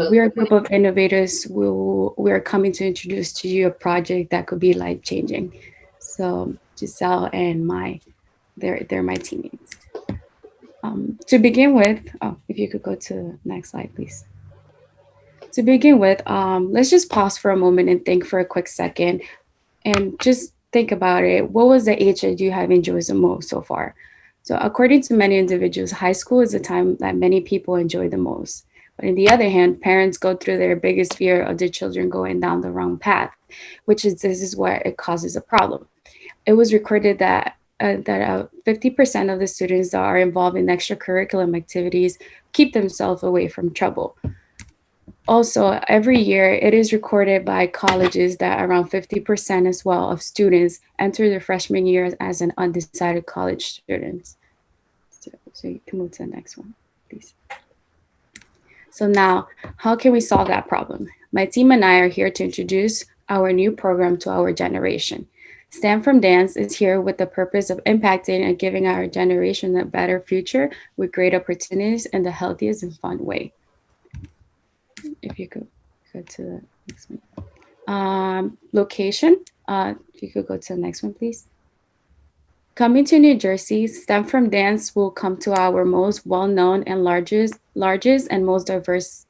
We are a group of innovators who we are coming to introduce to you a project that could be life-changing. So Giselle and Mai, they're my teammates. To begin with, if you could go to the next slide, please. To begin with, let's just pause for a moment and think for a quick second and just think about it. What was the age that you have enjoyed the most so far? So according to many individuals, high school is the time that many people enjoy the most. But on the other hand, parents go through their biggest fear of their children going down the wrong path, this is where it causes a problem. It was recorded that 50% of the students that are involved in extracurricular activities keep themselves away from trouble. Also, every year it is recorded by colleges that around 50% as well of students enter their freshman year as an undecided college students. So you can move to the next one, please. So now, how can we solve that problem? My team and I are here to introduce our new program to our generation. Stand from Dance is here with the purpose of impacting and giving our generation a better future with great opportunities in the healthiest and fun way. If you could go to the next one. Location, if you could go to the next one, please. Coming to New Jersey, STEM from Dance will come to our most well-known and largest and most diverse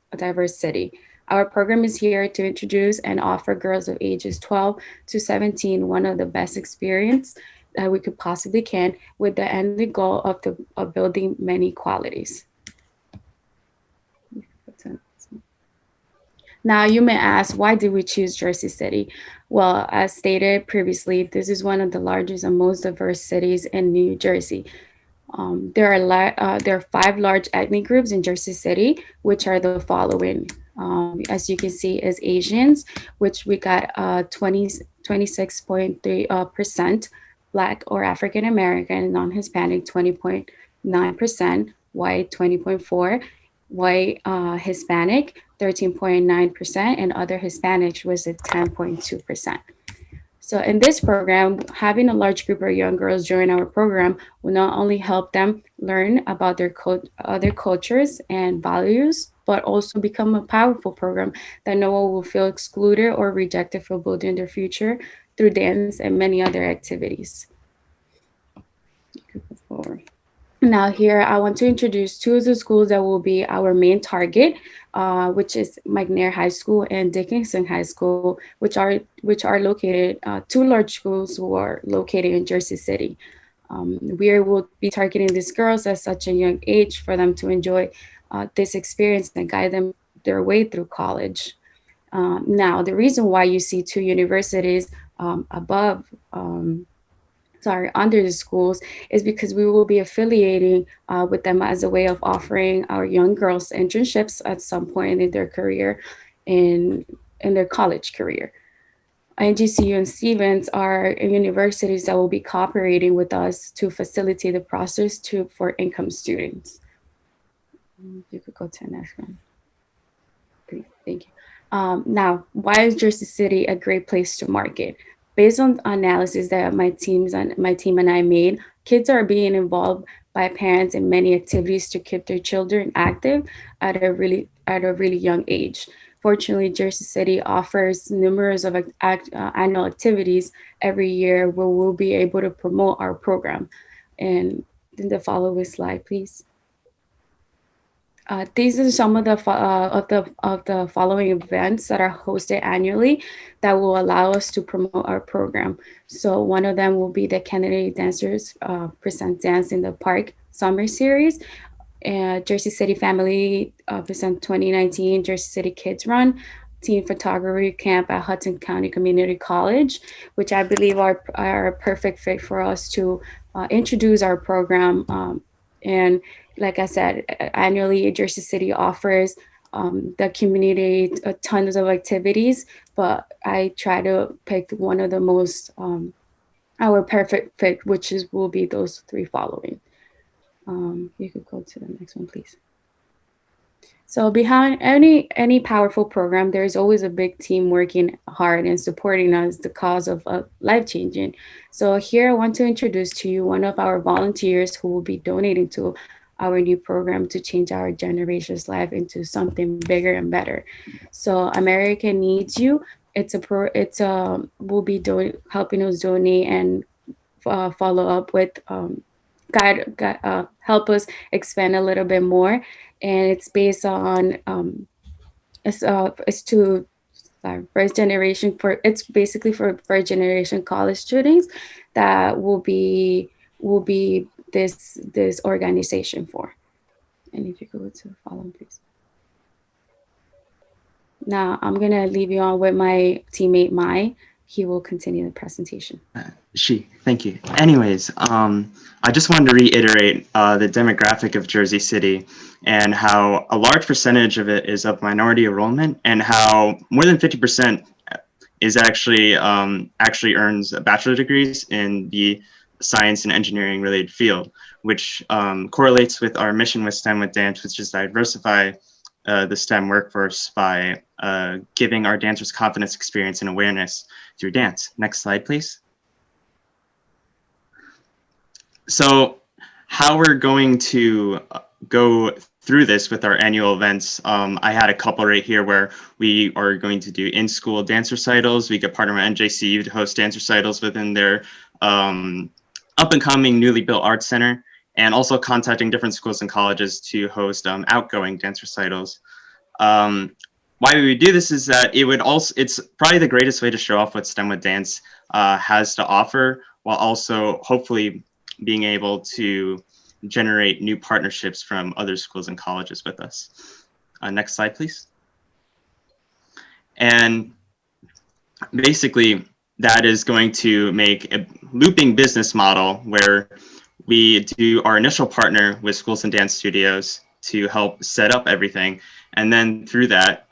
city. Our program is here to introduce and offer girls of ages 12 to 17 one of the best experience that we could possibly can, with the ending goal of building many qualities. Now you may ask, why did we choose Jersey City? Well, as stated previously, this is one of the largest and most diverse cities in New Jersey. There are 5 large ethnic groups in Jersey City, which are the following. As you can see, is Asians, which we got 26.3%, Black or African American, non-Hispanic 20.9%, white 20.4%, white Hispanic 13.9%, and other Hispanics was at 10.2%. So in this program, having a large group of young girls join our program will not only help them learn about their other cultures and values, but also become a powerful program that no one will feel excluded or rejected for building their future through dance and many other activities. Now here, I want to introduce 2 of the schools that will be our main target, which is McNair High School and Dickinson High School, which are located, 2 large schools who are located in Jersey City. We will be targeting these girls at such a young age for them to enjoy this experience and guide them their way through college. Now, the reason why you see 2 universities under the schools is because we will be affiliating with them as a way of offering our young girls internships at some point in their career, in their college career. NJCU and Stevens are universities that will be cooperating with us to facilitate the process for income students. You could go to the next one. Please, thank you. Now, why is Jersey City a great place to market? Based on analysis that my team and I made, kids are being involved by parents in many activities to keep their children active at a really young age. Fortunately, Jersey City offers numerous of annual activities every year where we'll be able to promote our program. And in the following slide, please. These are some of the following events that are hosted annually that will allow us to promote our program. So one of them will be the Kennedy Dancers Present Dance in the Park Summer Series, Jersey City Family Present 2019 Jersey City Kids Run, teen photography camp at Hudson County Community College, which I believe are a perfect fit for us to introduce our program. And like I said, annually, Jersey City offers the community tons of activities, but I try to pick one of the most our perfect fit, which will be those three following. You could go to the next one, please. So behind any powerful program, there is always a big team working hard and supporting us the cause of life-changing. So here I want to introduce to you one of our volunteers who will be donating to our new program to change our generation's life into something bigger and better. So America Needs You. Will be helping us donate and follow up with help us expand a little bit more, and it's based on first generation it's basically for first generation college students that will be this organization for. And if you go to follow, please. Now I'm gonna leave you on with my teammate Mai. He will continue the presentation. Thank you. Anyways, I just wanted to reiterate the demographic of Jersey City and how a large percentage of it is of minority enrollment, and how more than 50% is actually earns bachelor degrees in the science and engineering related field, which correlates with our mission with STEM with Dance, which is to diversify the STEM workforce by giving our dancers confidence, experience, and awareness through dance. Next slide, please. So how we're going to go through this with our annual events, I had a couple right here where we are going to do in-school dance recitals. We could partner with NJCU to host dance recitals within their up-and-coming newly built arts center, and also contacting different schools and colleges to host outgoing dance recitals. Why we would do this is that it's probably the greatest way to show off what STEM with Dance has to offer, while also hopefully being able to generate new partnerships from other schools and colleges with us. Next slide, please. And basically, that is going to make a looping business model where we do our initial partner with schools and dance studios to help set up everything. And then through that,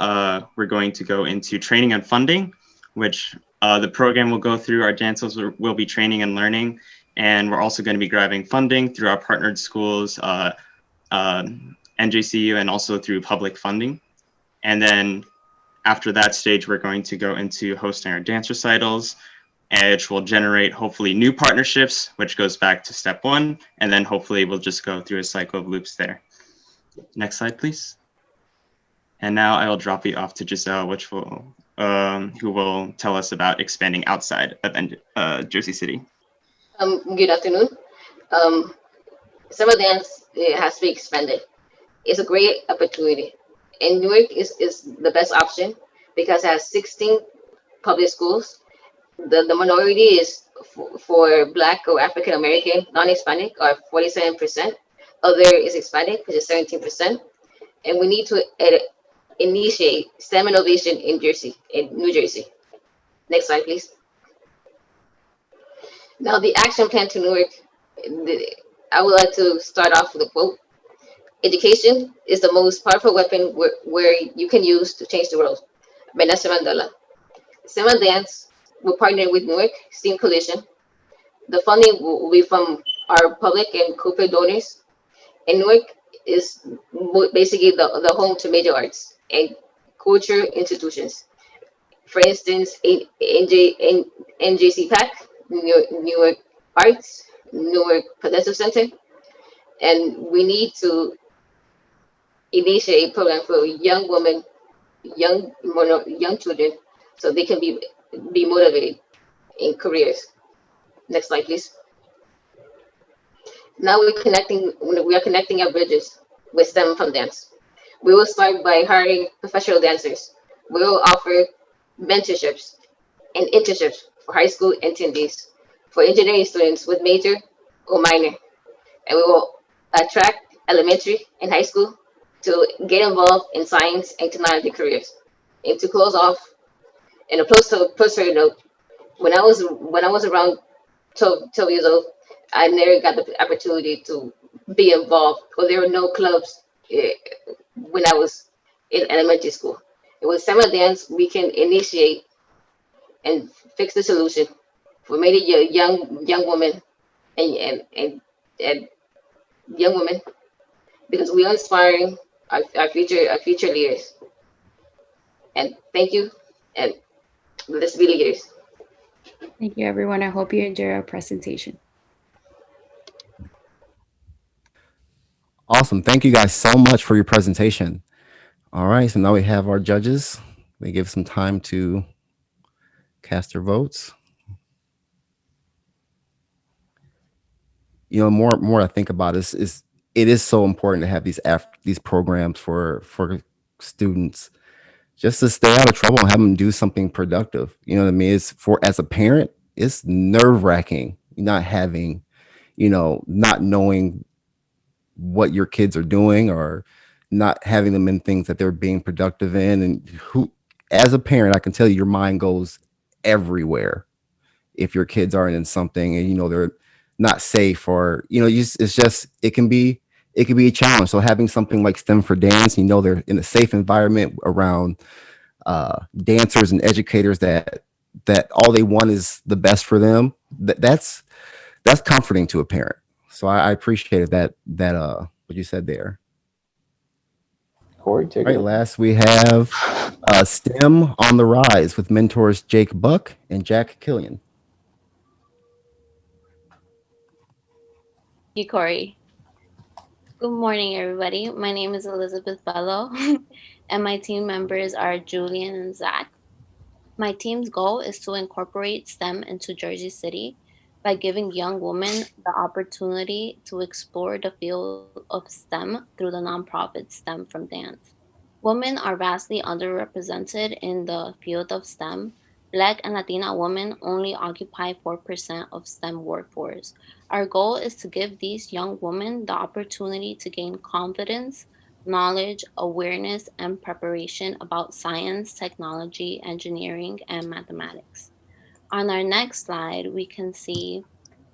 we're going to go into training and funding, which the program will go through. Our dancers will be training and learning. And we're also going to be grabbing funding through our partnered schools, NJCU, and also through public funding. And then after that stage, we're going to go into hosting our dance recitals, which will generate hopefully new partnerships, which goes back to step one. And then hopefully we'll just go through a cycle of loops there. Next slide, please. And now I will drop you off to Giselle, which will, who will tell us about expanding outside of Jersey City. Good afternoon. Summer dance has to be expanded. It's a great opportunity. And Newark is the best option because it has 16 public schools. The minority is for Black or African American, non-Hispanic, are 47%. Other is Hispanic, which is 17%. And we need to initiate STEM innovation in New Jersey. Next slide, please. Now, the action plan to Newark, I would like to start off with a quote. Education is the most powerful weapon where you can use to change the world. By Nelson Mandela. Summer Dance will partner with Newark STEAM Coalition. The funding will be from our public and corporate donors. And Newark is basically the home to major arts and culture institutions. For instance, NJCPAC, Newark Arts, Newark Potential Center. And we need to initiate a program for young women, young children, so they can be motivated in careers. Next slide, please. Now we are connecting our bridges with STEM from dance. We will start by hiring professional dancers. We will offer mentorships and internships for high school attendees, for engineering students with major or minor. And we will attract elementary and high school to get involved in science and technology careers. And to close off, in a personal note, when I was around 12 years old, I never got the opportunity to be involved, because there were no clubs when I was in elementary school. It was summer dance we can initiate and fix the solution for many young women and young women, because we are inspiring our future leaders. And thank you, and let's be leaders. Thank you, everyone. I hope you enjoy our presentation. Awesome. Thank you guys so much for your presentation. All right, so now we have our judges. They give some time to cast their votes. You know, more I think about is it is so important to have these programs for students, just to stay out of trouble and have them do something productive. You know what I mean? It's for, as a parent, it's nerve wracking not having, not knowing what your kids are doing, or not having them in things that they're being productive in. And as a parent, I can tell you, your mind goes everywhere if your kids aren't in something and they're not safe, or it can be a challenge. So having something like STEM for Dance, they're in a safe environment around dancers and educators that all they want is the best for them. That's comforting to a parent. So I appreciated that what you said there. Corey, take it. Right, last we have STEM on the Rise with mentors Jake Buck and Jack Killian. Thank you, Corey. Good morning, everybody. My name is Elizabeth Bello, and my team members are Julian and Zach. My team's goal is to incorporate STEM into Jersey City by giving young women the opportunity to explore the field of STEM through the nonprofit STEM from Dance. Women are vastly underrepresented in the field of STEM. Black and Latina women only occupy 4% of STEM workforce. Our goal is to give these young women the opportunity to gain confidence, knowledge, awareness, and preparation about science, technology, engineering, and mathematics. On our next slide, we can see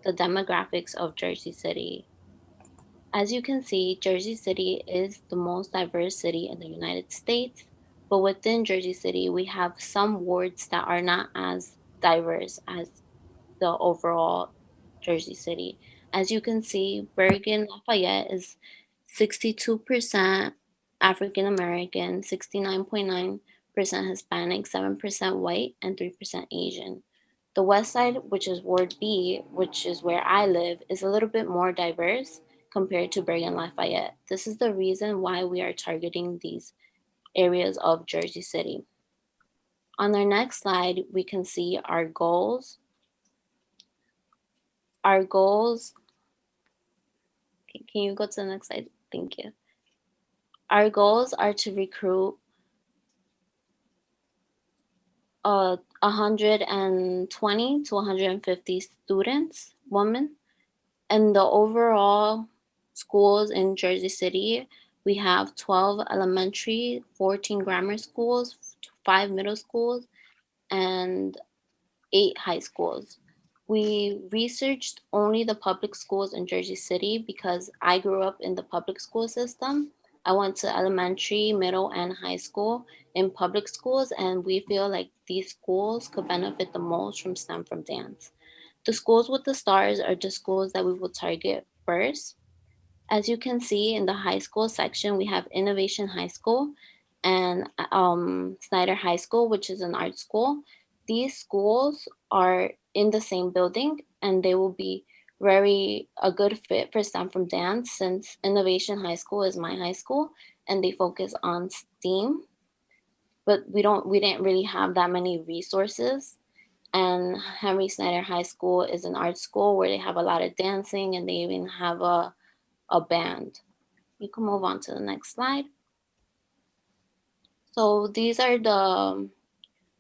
the demographics of Jersey City. As you can see, Jersey City is the most diverse city in the United States, but within Jersey City, we have some wards that are not as diverse as the overall Jersey City. As you can see, Bergen Lafayette is 62% African American, 69.9% Hispanic, 7% white, and 3% Asian. The West Side, which is Ward B, which is where I live, is a little bit more diverse compared to Bergen Lafayette. This is the reason why we are targeting these areas of Jersey City. On our next slide, we can see our goals. Our goals, can you go to the next slide? Thank you. Our goals are to recruit 120 to 150 students, women. And the overall schools in Jersey City, we have 12 elementary, 14 grammar schools, 5 middle schools, and 8 high schools. We researched only the public schools in Jersey City because I grew up in the public school system. I went to elementary, middle, and high school in public schools, and we feel like these schools could benefit the most from STEM from Dance. The schools with the stars are the schools that we will target first. As you can see in the high school section, we have Innovation High School and Snyder High School, which is an art school. These schools are in the same building, and they will be a good fit for STEM from Dance, since Innovation High School is my high school and they focus on STEAM, but we didn't really have that many resources. And Henry Snyder High School is an art school where they have a lot of dancing, and they even have a band. You can move on to the next slide. So these are the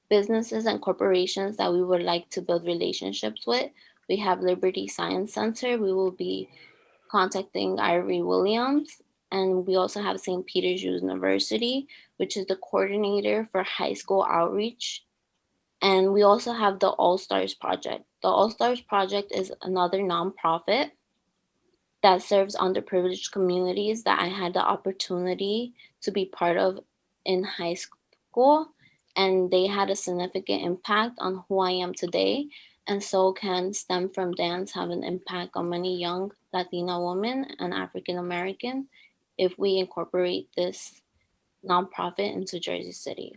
businesses and corporations that we would like to build relationships with. We have Liberty Science Center. We will be contacting Ivory Williams. And we also have St. Peter's University, which is the coordinator for high school outreach. And we also have the All Stars Project. The All Stars Project is another nonprofit that serves underprivileged communities that I had the opportunity to be part of in high school. And they had a significant impact on who I am today. And so can STEM from Dance have an impact on many young Latina women and African American if we incorporate this nonprofit into Jersey City.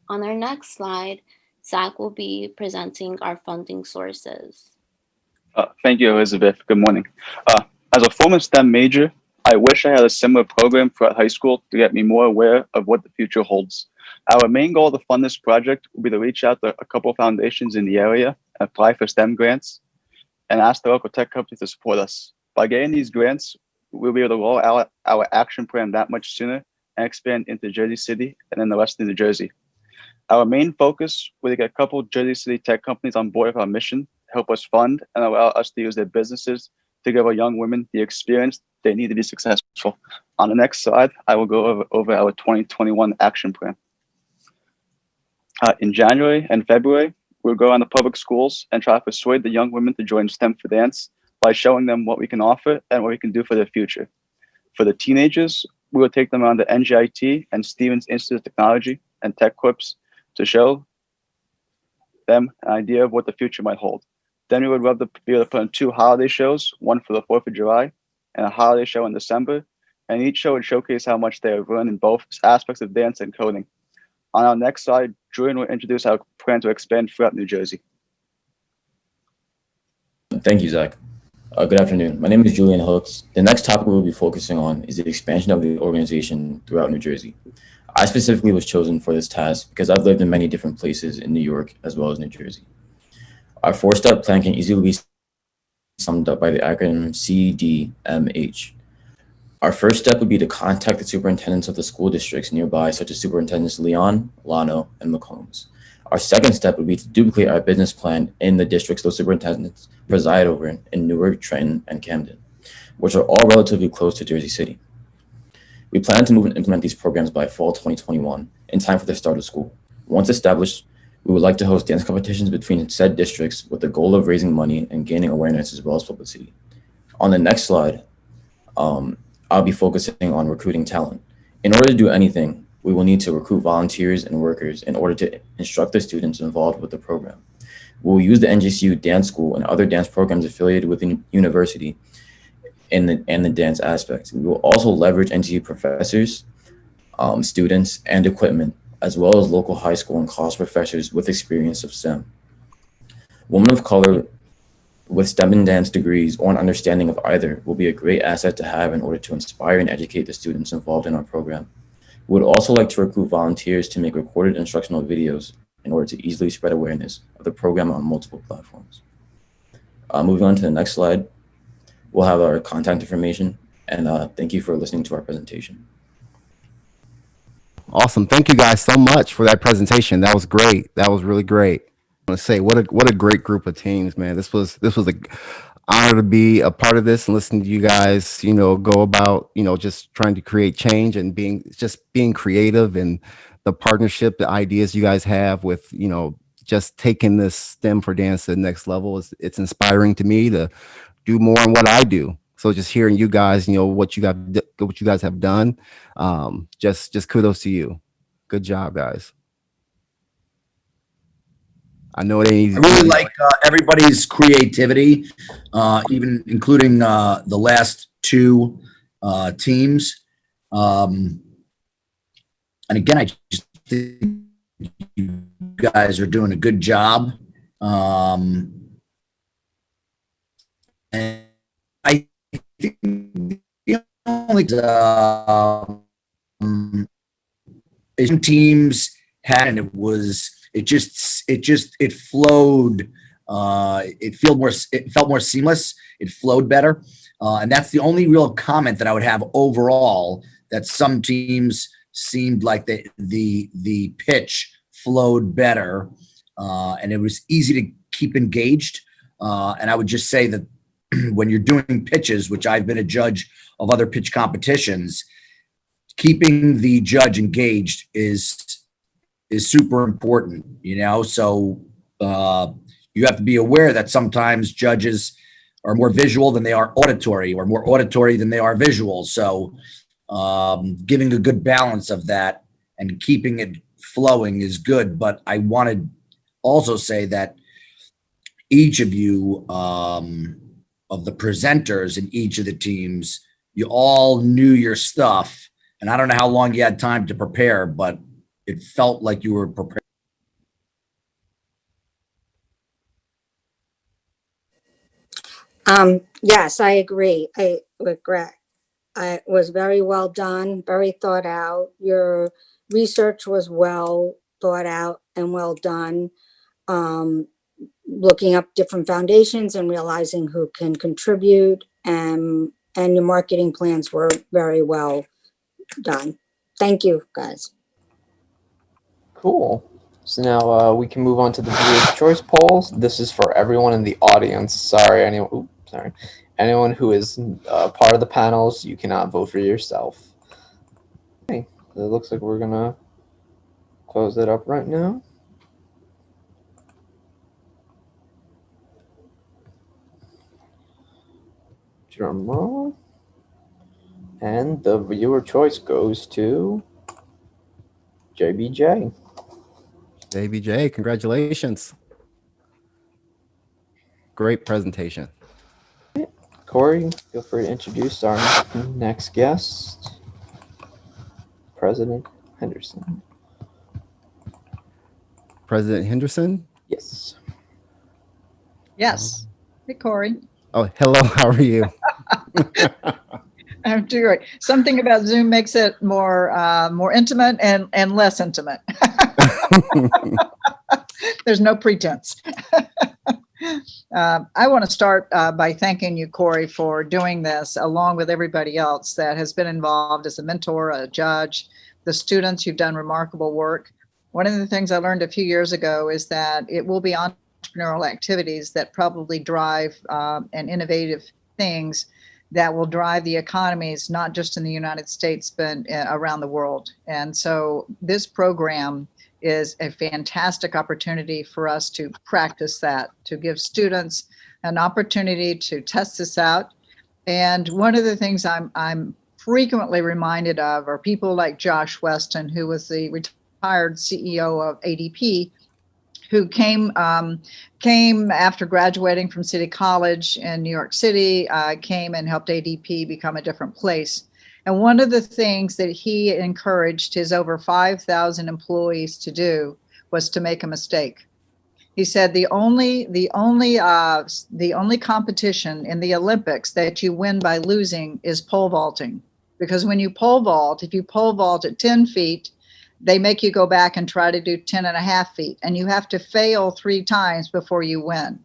On our next slide, Zach will be presenting our funding sources. Thank you, Elizabeth. Good morning. As a former STEM major, I wish I had a similar program throughout high school to get me more aware of what the future holds. Our main goal to fund this project will be to reach out to a couple of foundations in the area and apply for STEM grants and ask the local tech companies to support us. By getting these grants, we'll be able to roll out our action plan that much sooner and expand into Jersey City and then the rest of New Jersey. Our main focus will be to get a couple of Jersey City tech companies on board with our mission to help us fund and allow us to use their businesses to give our young women the experience they need to be successful. On the next slide, I will go over our 2021 action plan. In January and February, we'll go on to public schools and try to persuade the young women to join STEM for Dance by showing them what we can offer and what we can do for their future. For the teenagers, we will take them around the NJIT and Stevens Institute of Technology and Tech Corps to show them an idea of what the future might hold. Then we would love to be able to put on 2 holiday shows, one for the 4th of July and a holiday show in December. And each show would showcase how much they have learned in both aspects of dance and coding. On our next slide, Julian will introduce our plan to expand throughout New Jersey. Thank you, Zach. Good afternoon. My name is Julian Hooks. The next topic we will be focusing on is the expansion of the organization throughout New Jersey. I specifically was chosen for this task because I've lived in many different places in New York as well as New Jersey. Our 4-step plan can easily be summed up by the acronym CDMH. Our first step would be to contact the superintendents of the school districts nearby, such as Superintendents Leon, Lano, and McCombs. Our second step would be to duplicate our business plan in the districts those superintendents preside over in Newark, Trenton, and Camden, which are all relatively close to Jersey City. We plan to move and implement these programs by fall 2021, in time for the start of school. Once established, we would like to host dance competitions between said districts with the goal of raising money and gaining awareness as well as publicity. On the next slide, I'll be focusing on recruiting talent. In order to do anything, we will need to recruit volunteers and workers in order to instruct the students involved with the program. We will use the NJCU dance school and other dance programs affiliated with the university in the dance aspect. We will also leverage NJCU professors, students, and equipment, as well as local high school and college professors with experience of STEM. Women of color with STEM and dance degrees or an understanding of either will be a great asset to have in order to inspire and educate the students involved in our program. We would also like to recruit volunteers to make recorded instructional videos in order to easily spread awareness of the program on multiple platforms. Moving on to the next slide, we'll have our contact information, and thank you for listening to our presentation. Awesome. Thank you guys so much for that presentation. That was great. That was really great. I want to say what a great group of teams, man. This was a honor to be a part of this and listen to you guys, go about, just trying to create change and being creative, and the partnership, the ideas you guys have with, just taking this STEM for Dance to the next level. It's inspiring to me to do more in what I do. So just hearing you guys, what you guys have done, just kudos to you. Good job, guys. I know it ain't easy. I really like everybody's creativity, even including the last 2 teams. And again, I just think you guys are doing a good job. And I think the only teams had, and it flowed. It felt more seamless. It flowed better. And that's the only real comment that I would have overall, that some teams seemed like the pitch flowed better, and it was easy to keep engaged. And I would just say that when you're doing pitches, which I've been a judge of other pitch competitions, keeping the judge engaged is super important, you know? So you have to be aware that sometimes judges are more visual than they are auditory, or more auditory than they are visual. So giving a good balance of that and keeping it flowing is good. But I want to also say that each of you, of the presenters in each of the teams, you all knew your stuff. And I don't know how long you had time to prepare, but it felt like you were prepared. Yes, I agree. With Greg. It was very well done, very thought out. Your research was well thought out and well done. Looking up different foundations and realizing who can contribute, and your marketing plans were very well done. Thank you, guys. Cool. So now we can move on to the viewer's choice polls. This is for everyone in the audience. Sorry, anyone who is part of the panels, you cannot vote for yourself. Okay, it looks like we're gonna close it up right now. Drum roll. And the viewer choice goes to JBJ. JBJ, congratulations. Great presentation. Corey, feel free to introduce our next guest, President Henderson. President Henderson? Yes. Yes. Hey, Corey. Oh, hello, how are you? I'm doing great. Something about Zoom makes it more intimate and less intimate. There's no pretense. I want to start by thanking you, Corey, for doing this along with everybody else that has been involved as a mentor, a judge, the students. You've done remarkable work. One of the things I learned a few years ago is that it will be entrepreneurial activities that probably drive and innovative things that will drive the economies, not just in the United States, but around the world. And so this program is a fantastic opportunity for us to practice that, to give students an opportunity to test this out. And one of the things I'm frequently reminded of are people like Josh Weston, who was the retired CEO of ADP, who came after graduating from City College in New York City, came and helped ADP become a different place. And one of the things that he encouraged his over 5,000 employees to do was to make a mistake. He said the only competition in the Olympics that you win by losing is pole vaulting, because when you pole vault, if you pole vault at 10 feet, they make you go back and try to do 10.5 feet, and you have to fail 3 times before you win.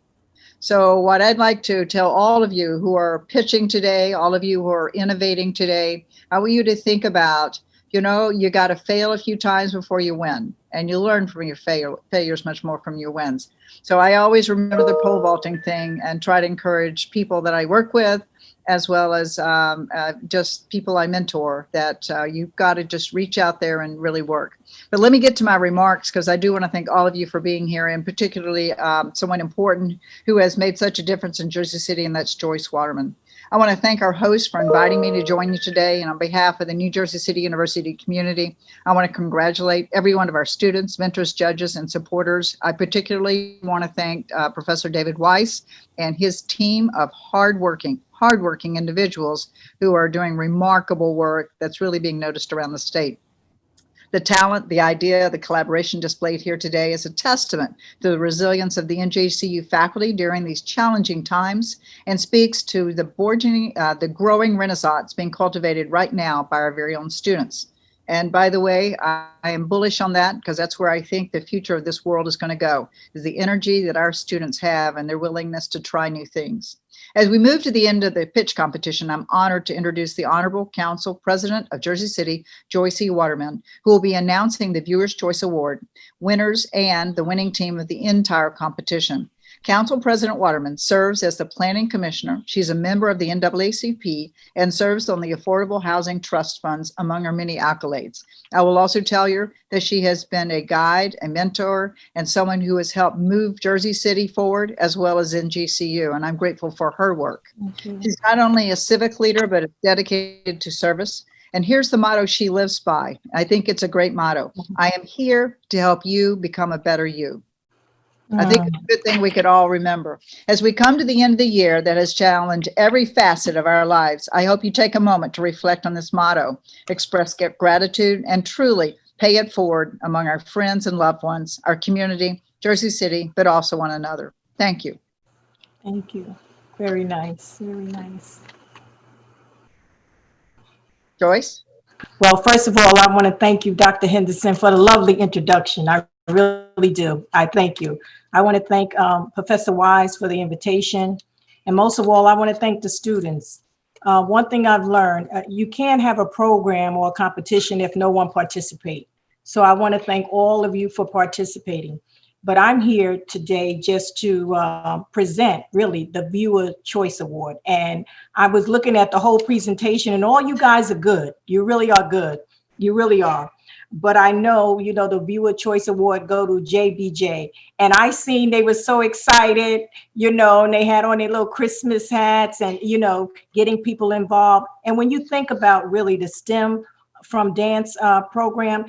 So what I'd like to tell all of you who are pitching today, all of you who are innovating today, I want you to think about, you got to fail a few times before you win, and you learn from your failures much more from your wins. So I always remember the pole vaulting thing and try to encourage people that I work with, as well as just people I mentor, that you've got to just reach out there and really work. But let me get to my remarks, because I do want to thank all of you for being here, and particularly someone important who has made such a difference in Jersey City, and that's Joyce Waterman. I want to thank our host for inviting me to join you today. And on behalf of the New Jersey City University community, I want to congratulate every one of our students, mentors, judges, and supporters. I particularly want to thank Professor David Weiss and his team of hardworking individuals who are doing remarkable work that's really being noticed around the state. The talent, the idea, the collaboration displayed here today is a testament to the resilience of the NJCU faculty during these challenging times, and speaks to the growing renaissance being cultivated right now by our very own students. And by the way, I am bullish on that, because that's where I think the future of this world is going to go, is the energy that our students have and their willingness to try new things. As we move to the end of the pitch competition, I'm honored to introduce the Honorable Council President of Jersey City, Joyce Waterman, who will be announcing the Viewer's Choice Award winners and the winning team of the entire competition. Council President Waterman serves as the Planning Commissioner. She's a member of the NAACP and serves on the Affordable Housing Trust Funds, among her many accolades. I will also tell you that she has been a guide, a mentor, and someone who has helped move Jersey City forward, as well as NJCU, and I'm grateful for her work. She's not only a civic leader, but is dedicated to service. And here's the motto she lives by. I think it's a great motto. I am here to help you become a better you. I think it's a good thing we could all remember. As we come to the end of the year that has challenged every facet of our lives, I hope you take a moment to reflect on this motto, express gratitude, and truly pay it forward among our friends and loved ones, our community, Jersey City, but also one another. Thank you. Thank you. Very nice. Very nice. Joyce? Well, first of all, I want to thank you, Dr. Henderson, for the lovely introduction. I really do. I thank you. I want to thank Professor Wise for the invitation. And most of all, I want to thank the students. One thing I've learned, you can't have a program or a competition if no one participates. So I want to thank all of you for participating. But I'm here today just to present really the Viewer Choice Award. And I was looking at the whole presentation and all you guys are good. You really are good. You really are. But I know, you know, the Viewer Choice Award go to JBJ. And I seen they were so excited, you know, and they had on their little Christmas hats and, you know, getting people involved. And when you think about really the STEM from Dance program,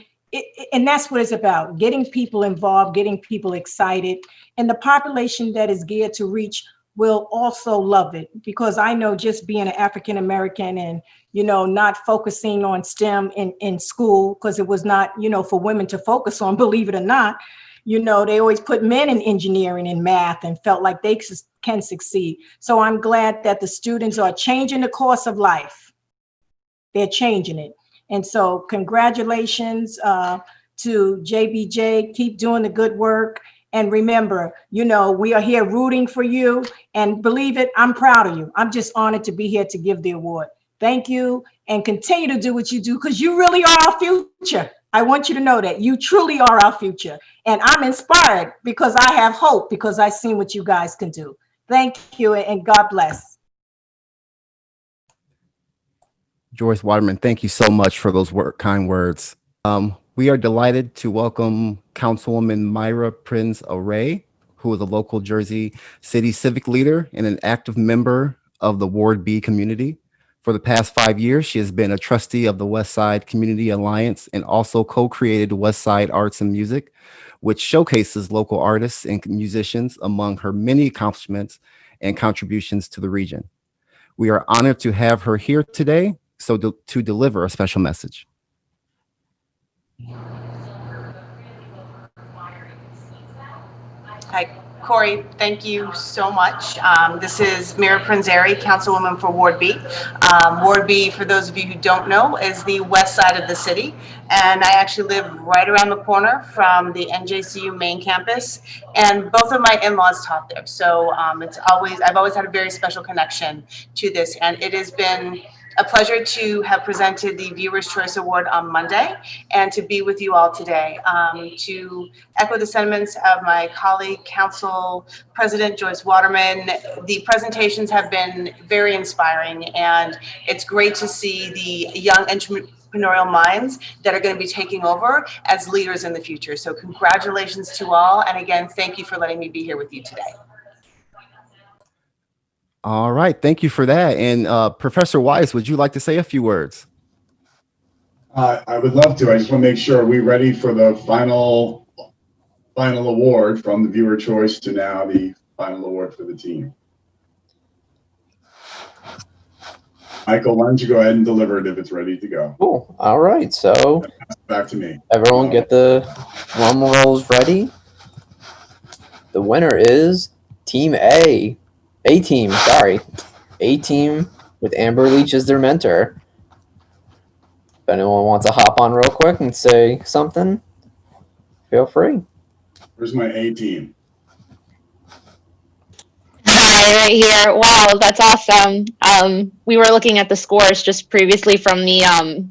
and that's what it's about, getting people involved, getting people excited. And the population that is geared to reach will also love it, because I know just being an African-American and, you know, not focusing on STEM in school, because it was not, you know, for women to focus on, believe it or not, you know, they always put men in engineering and math and felt like they can succeed. So I'm glad that the students are changing the course of life. They're changing it. And so congratulations to JBJ, keep doing the good work. And remember, you know, we are here rooting for you, and believe it, I'm proud of you. I'm just honored to be here to give the award. Thank you, and continue to do what you do, because you really are our future. I want you to know that you truly are our future. And I'm inspired because I have hope, because I've seen what you guys can do. Thank you, and God bless. Joyce Waterman, thank you so much for those kind words. We are delighted to welcome Councilwoman Myra Prince Array, who is a local Jersey City civic leader and an active member of the Ward B community. For the past 5 years, she has been a trustee of the West Side Community Alliance and also co-created West Side Arts and Music, which showcases local artists and musicians among her many accomplishments and contributions to the region. We are honored to have her here today to deliver a special message. Hi, Corey, thank you so much. This is Mira Prinzeri, Councilwoman for Ward B. Ward B, for those of you who don't know, is the west side of the city. And I actually live right around the corner from the NJCU main campus. And both of my in-laws taught there. So I've always had a very special connection to this. And it has been a pleasure to have presented the Viewer's Choice Award on Monday and to be with you all today. To echo the sentiments of my colleague, Council President Joyce Waterman, the presentations have been very inspiring, and it's great to see the young entrepreneurial minds that are going to be taking over as leaders in the future. So congratulations to all. And again, thank you for letting me be here with you today. All right, thank you for that. And Professor Wise, would you like to say a few words? I would love to. I just want to make sure, are we ready for the final award from the Viewer Choice to now the final award for the team? Michael, why don't you go ahead and deliver it if it's ready to go? Cool. All right. So back to me. Everyone get the drum rolls ready. The winner is Team A. A-team, sorry. A-team with Amber Leach as their mentor. If anyone wants to hop on real quick and say something, feel free. Where's my A-team? Hi, right here. Wow, that's awesome. We were looking at the scores just previously from the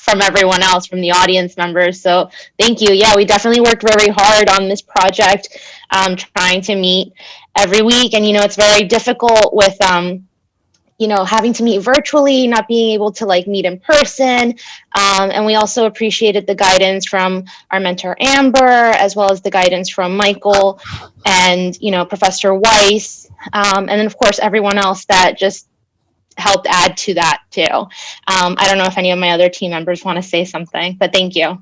from everyone else, from the audience members. So thank you. Yeah, we definitely worked very hard on this project, trying to meet every week. And, it's very difficult with, having to meet virtually, not being able to meet in person. And we also appreciated the guidance from our mentor, Amber, as well as the guidance from Michael and, Professor Weiss. And then of course, everyone else that just helped add to that too. I don't know if any of my other team members want to say something, but thank you.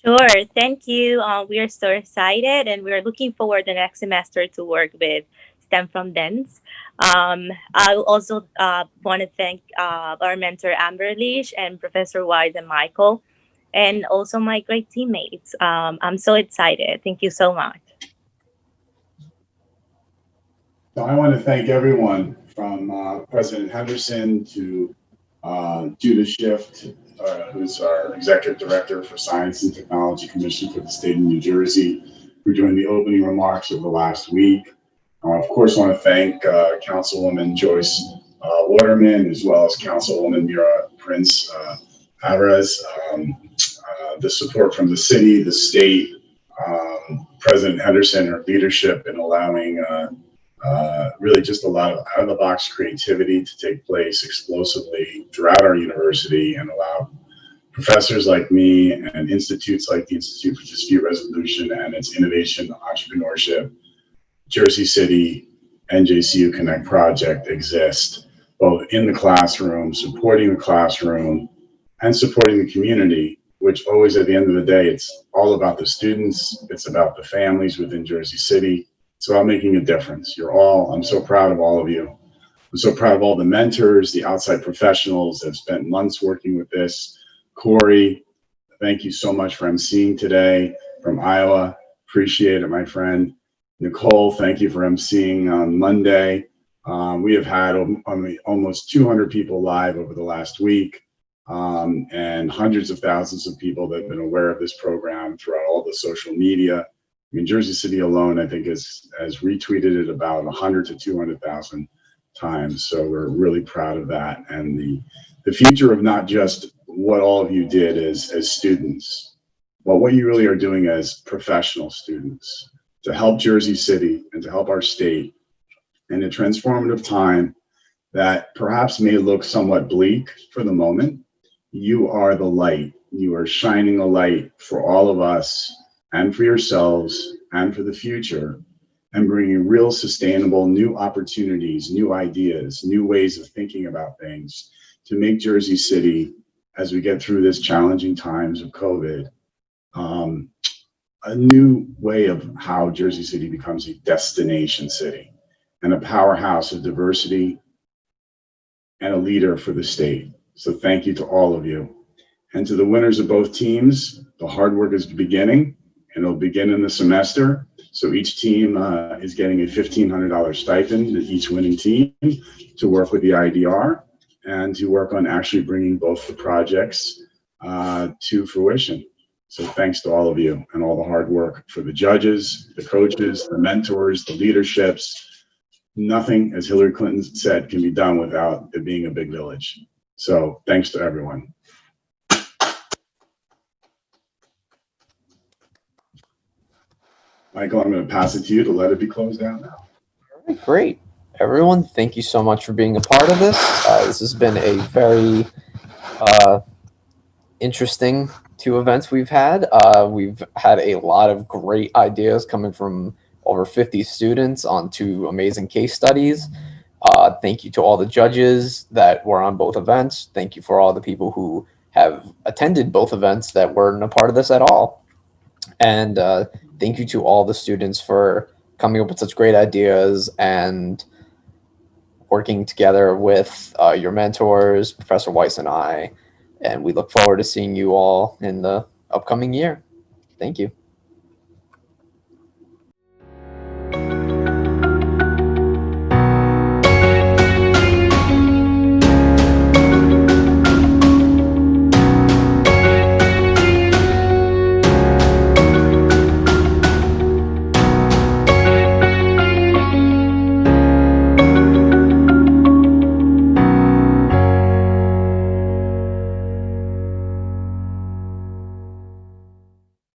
Sure, thank you. We are so excited and we're looking forward the next semester to work with STEM from Dance. I also want to thank our mentor Amber Leash and Professor Wise and Michael, and also my great teammates. I'm so excited. Thank you so much. So I want to thank everyone from President Henderson to Judith Sheft, who's our Executive Director for Science and Technology Commission for the state of New Jersey, for doing the opening remarks of the last week. I, of course, want to thank Councilwoman Joyce Waterman, as well as Councilwoman Mira Prince Alvarez, the support from the city, the state, President Henderson, her leadership in allowing really just a lot of out-of-the-box creativity to take place explosively throughout our university and allow professors like me and institutes like the Institute for Dispute Resolution and its Innovation Entrepreneurship, Jersey City, NJCU Connect project exist, both in the classroom, supporting the classroom, and supporting the community, which always at the end of the day, it's all about the students, it's about the families within Jersey City, it's about making a difference. I'm so proud of all of you. I'm so proud of all the mentors, the outside professionals that have spent months working with this. Corey, thank you so much for emceeing today from Iowa. Appreciate it, my friend. Nicole, thank you for emceeing on Monday. We have had almost 200 people live over the last week, and hundreds of thousands of people that have been aware of this program throughout all the social media. I mean, Jersey City alone, I think, has retweeted it about 100 to 200,000 times. So we're really proud of that. And the future of not just what all of you did as students, but what you really are doing as professional students to help Jersey City and to help our state in a transformative time that perhaps may look somewhat bleak for the moment. You are the light. You are shining a light for all of us and for yourselves and for the future, and bringing real sustainable new opportunities, new ideas, new ways of thinking about things to make Jersey City, as we get through this challenging times of COVID, a new way of how Jersey City becomes a destination city and a powerhouse of diversity and a leader for the state. So thank you to all of you. And to the winners of both teams, the hard work is beginning, and it'll begin in the semester. So each team is getting a $1,500 stipend, each winning team, to work with the IDR and to work on actually bringing both the projects to fruition. So thanks to all of you and all the hard work for the judges, the coaches, the mentors, the leaderships. Nothing, as Hillary Clinton said, can be done without it being a big village. So thanks to everyone. Michael, I'm going to pass it to you to let it be closed down now. All right, great. Everyone, thank you so much for being a part of this. This has been a very interesting 2 events we've had. We've had a lot of great ideas coming from over 50 students on 2 amazing case studies. Thank you to all the judges that were on both events. Thank you for all the people who have attended both events that weren't a part of this at all. And thank you to all the students for coming up with such great ideas and working together with your mentors, Professor Weiss and I. And we look forward to seeing you all in the upcoming year. Thank you.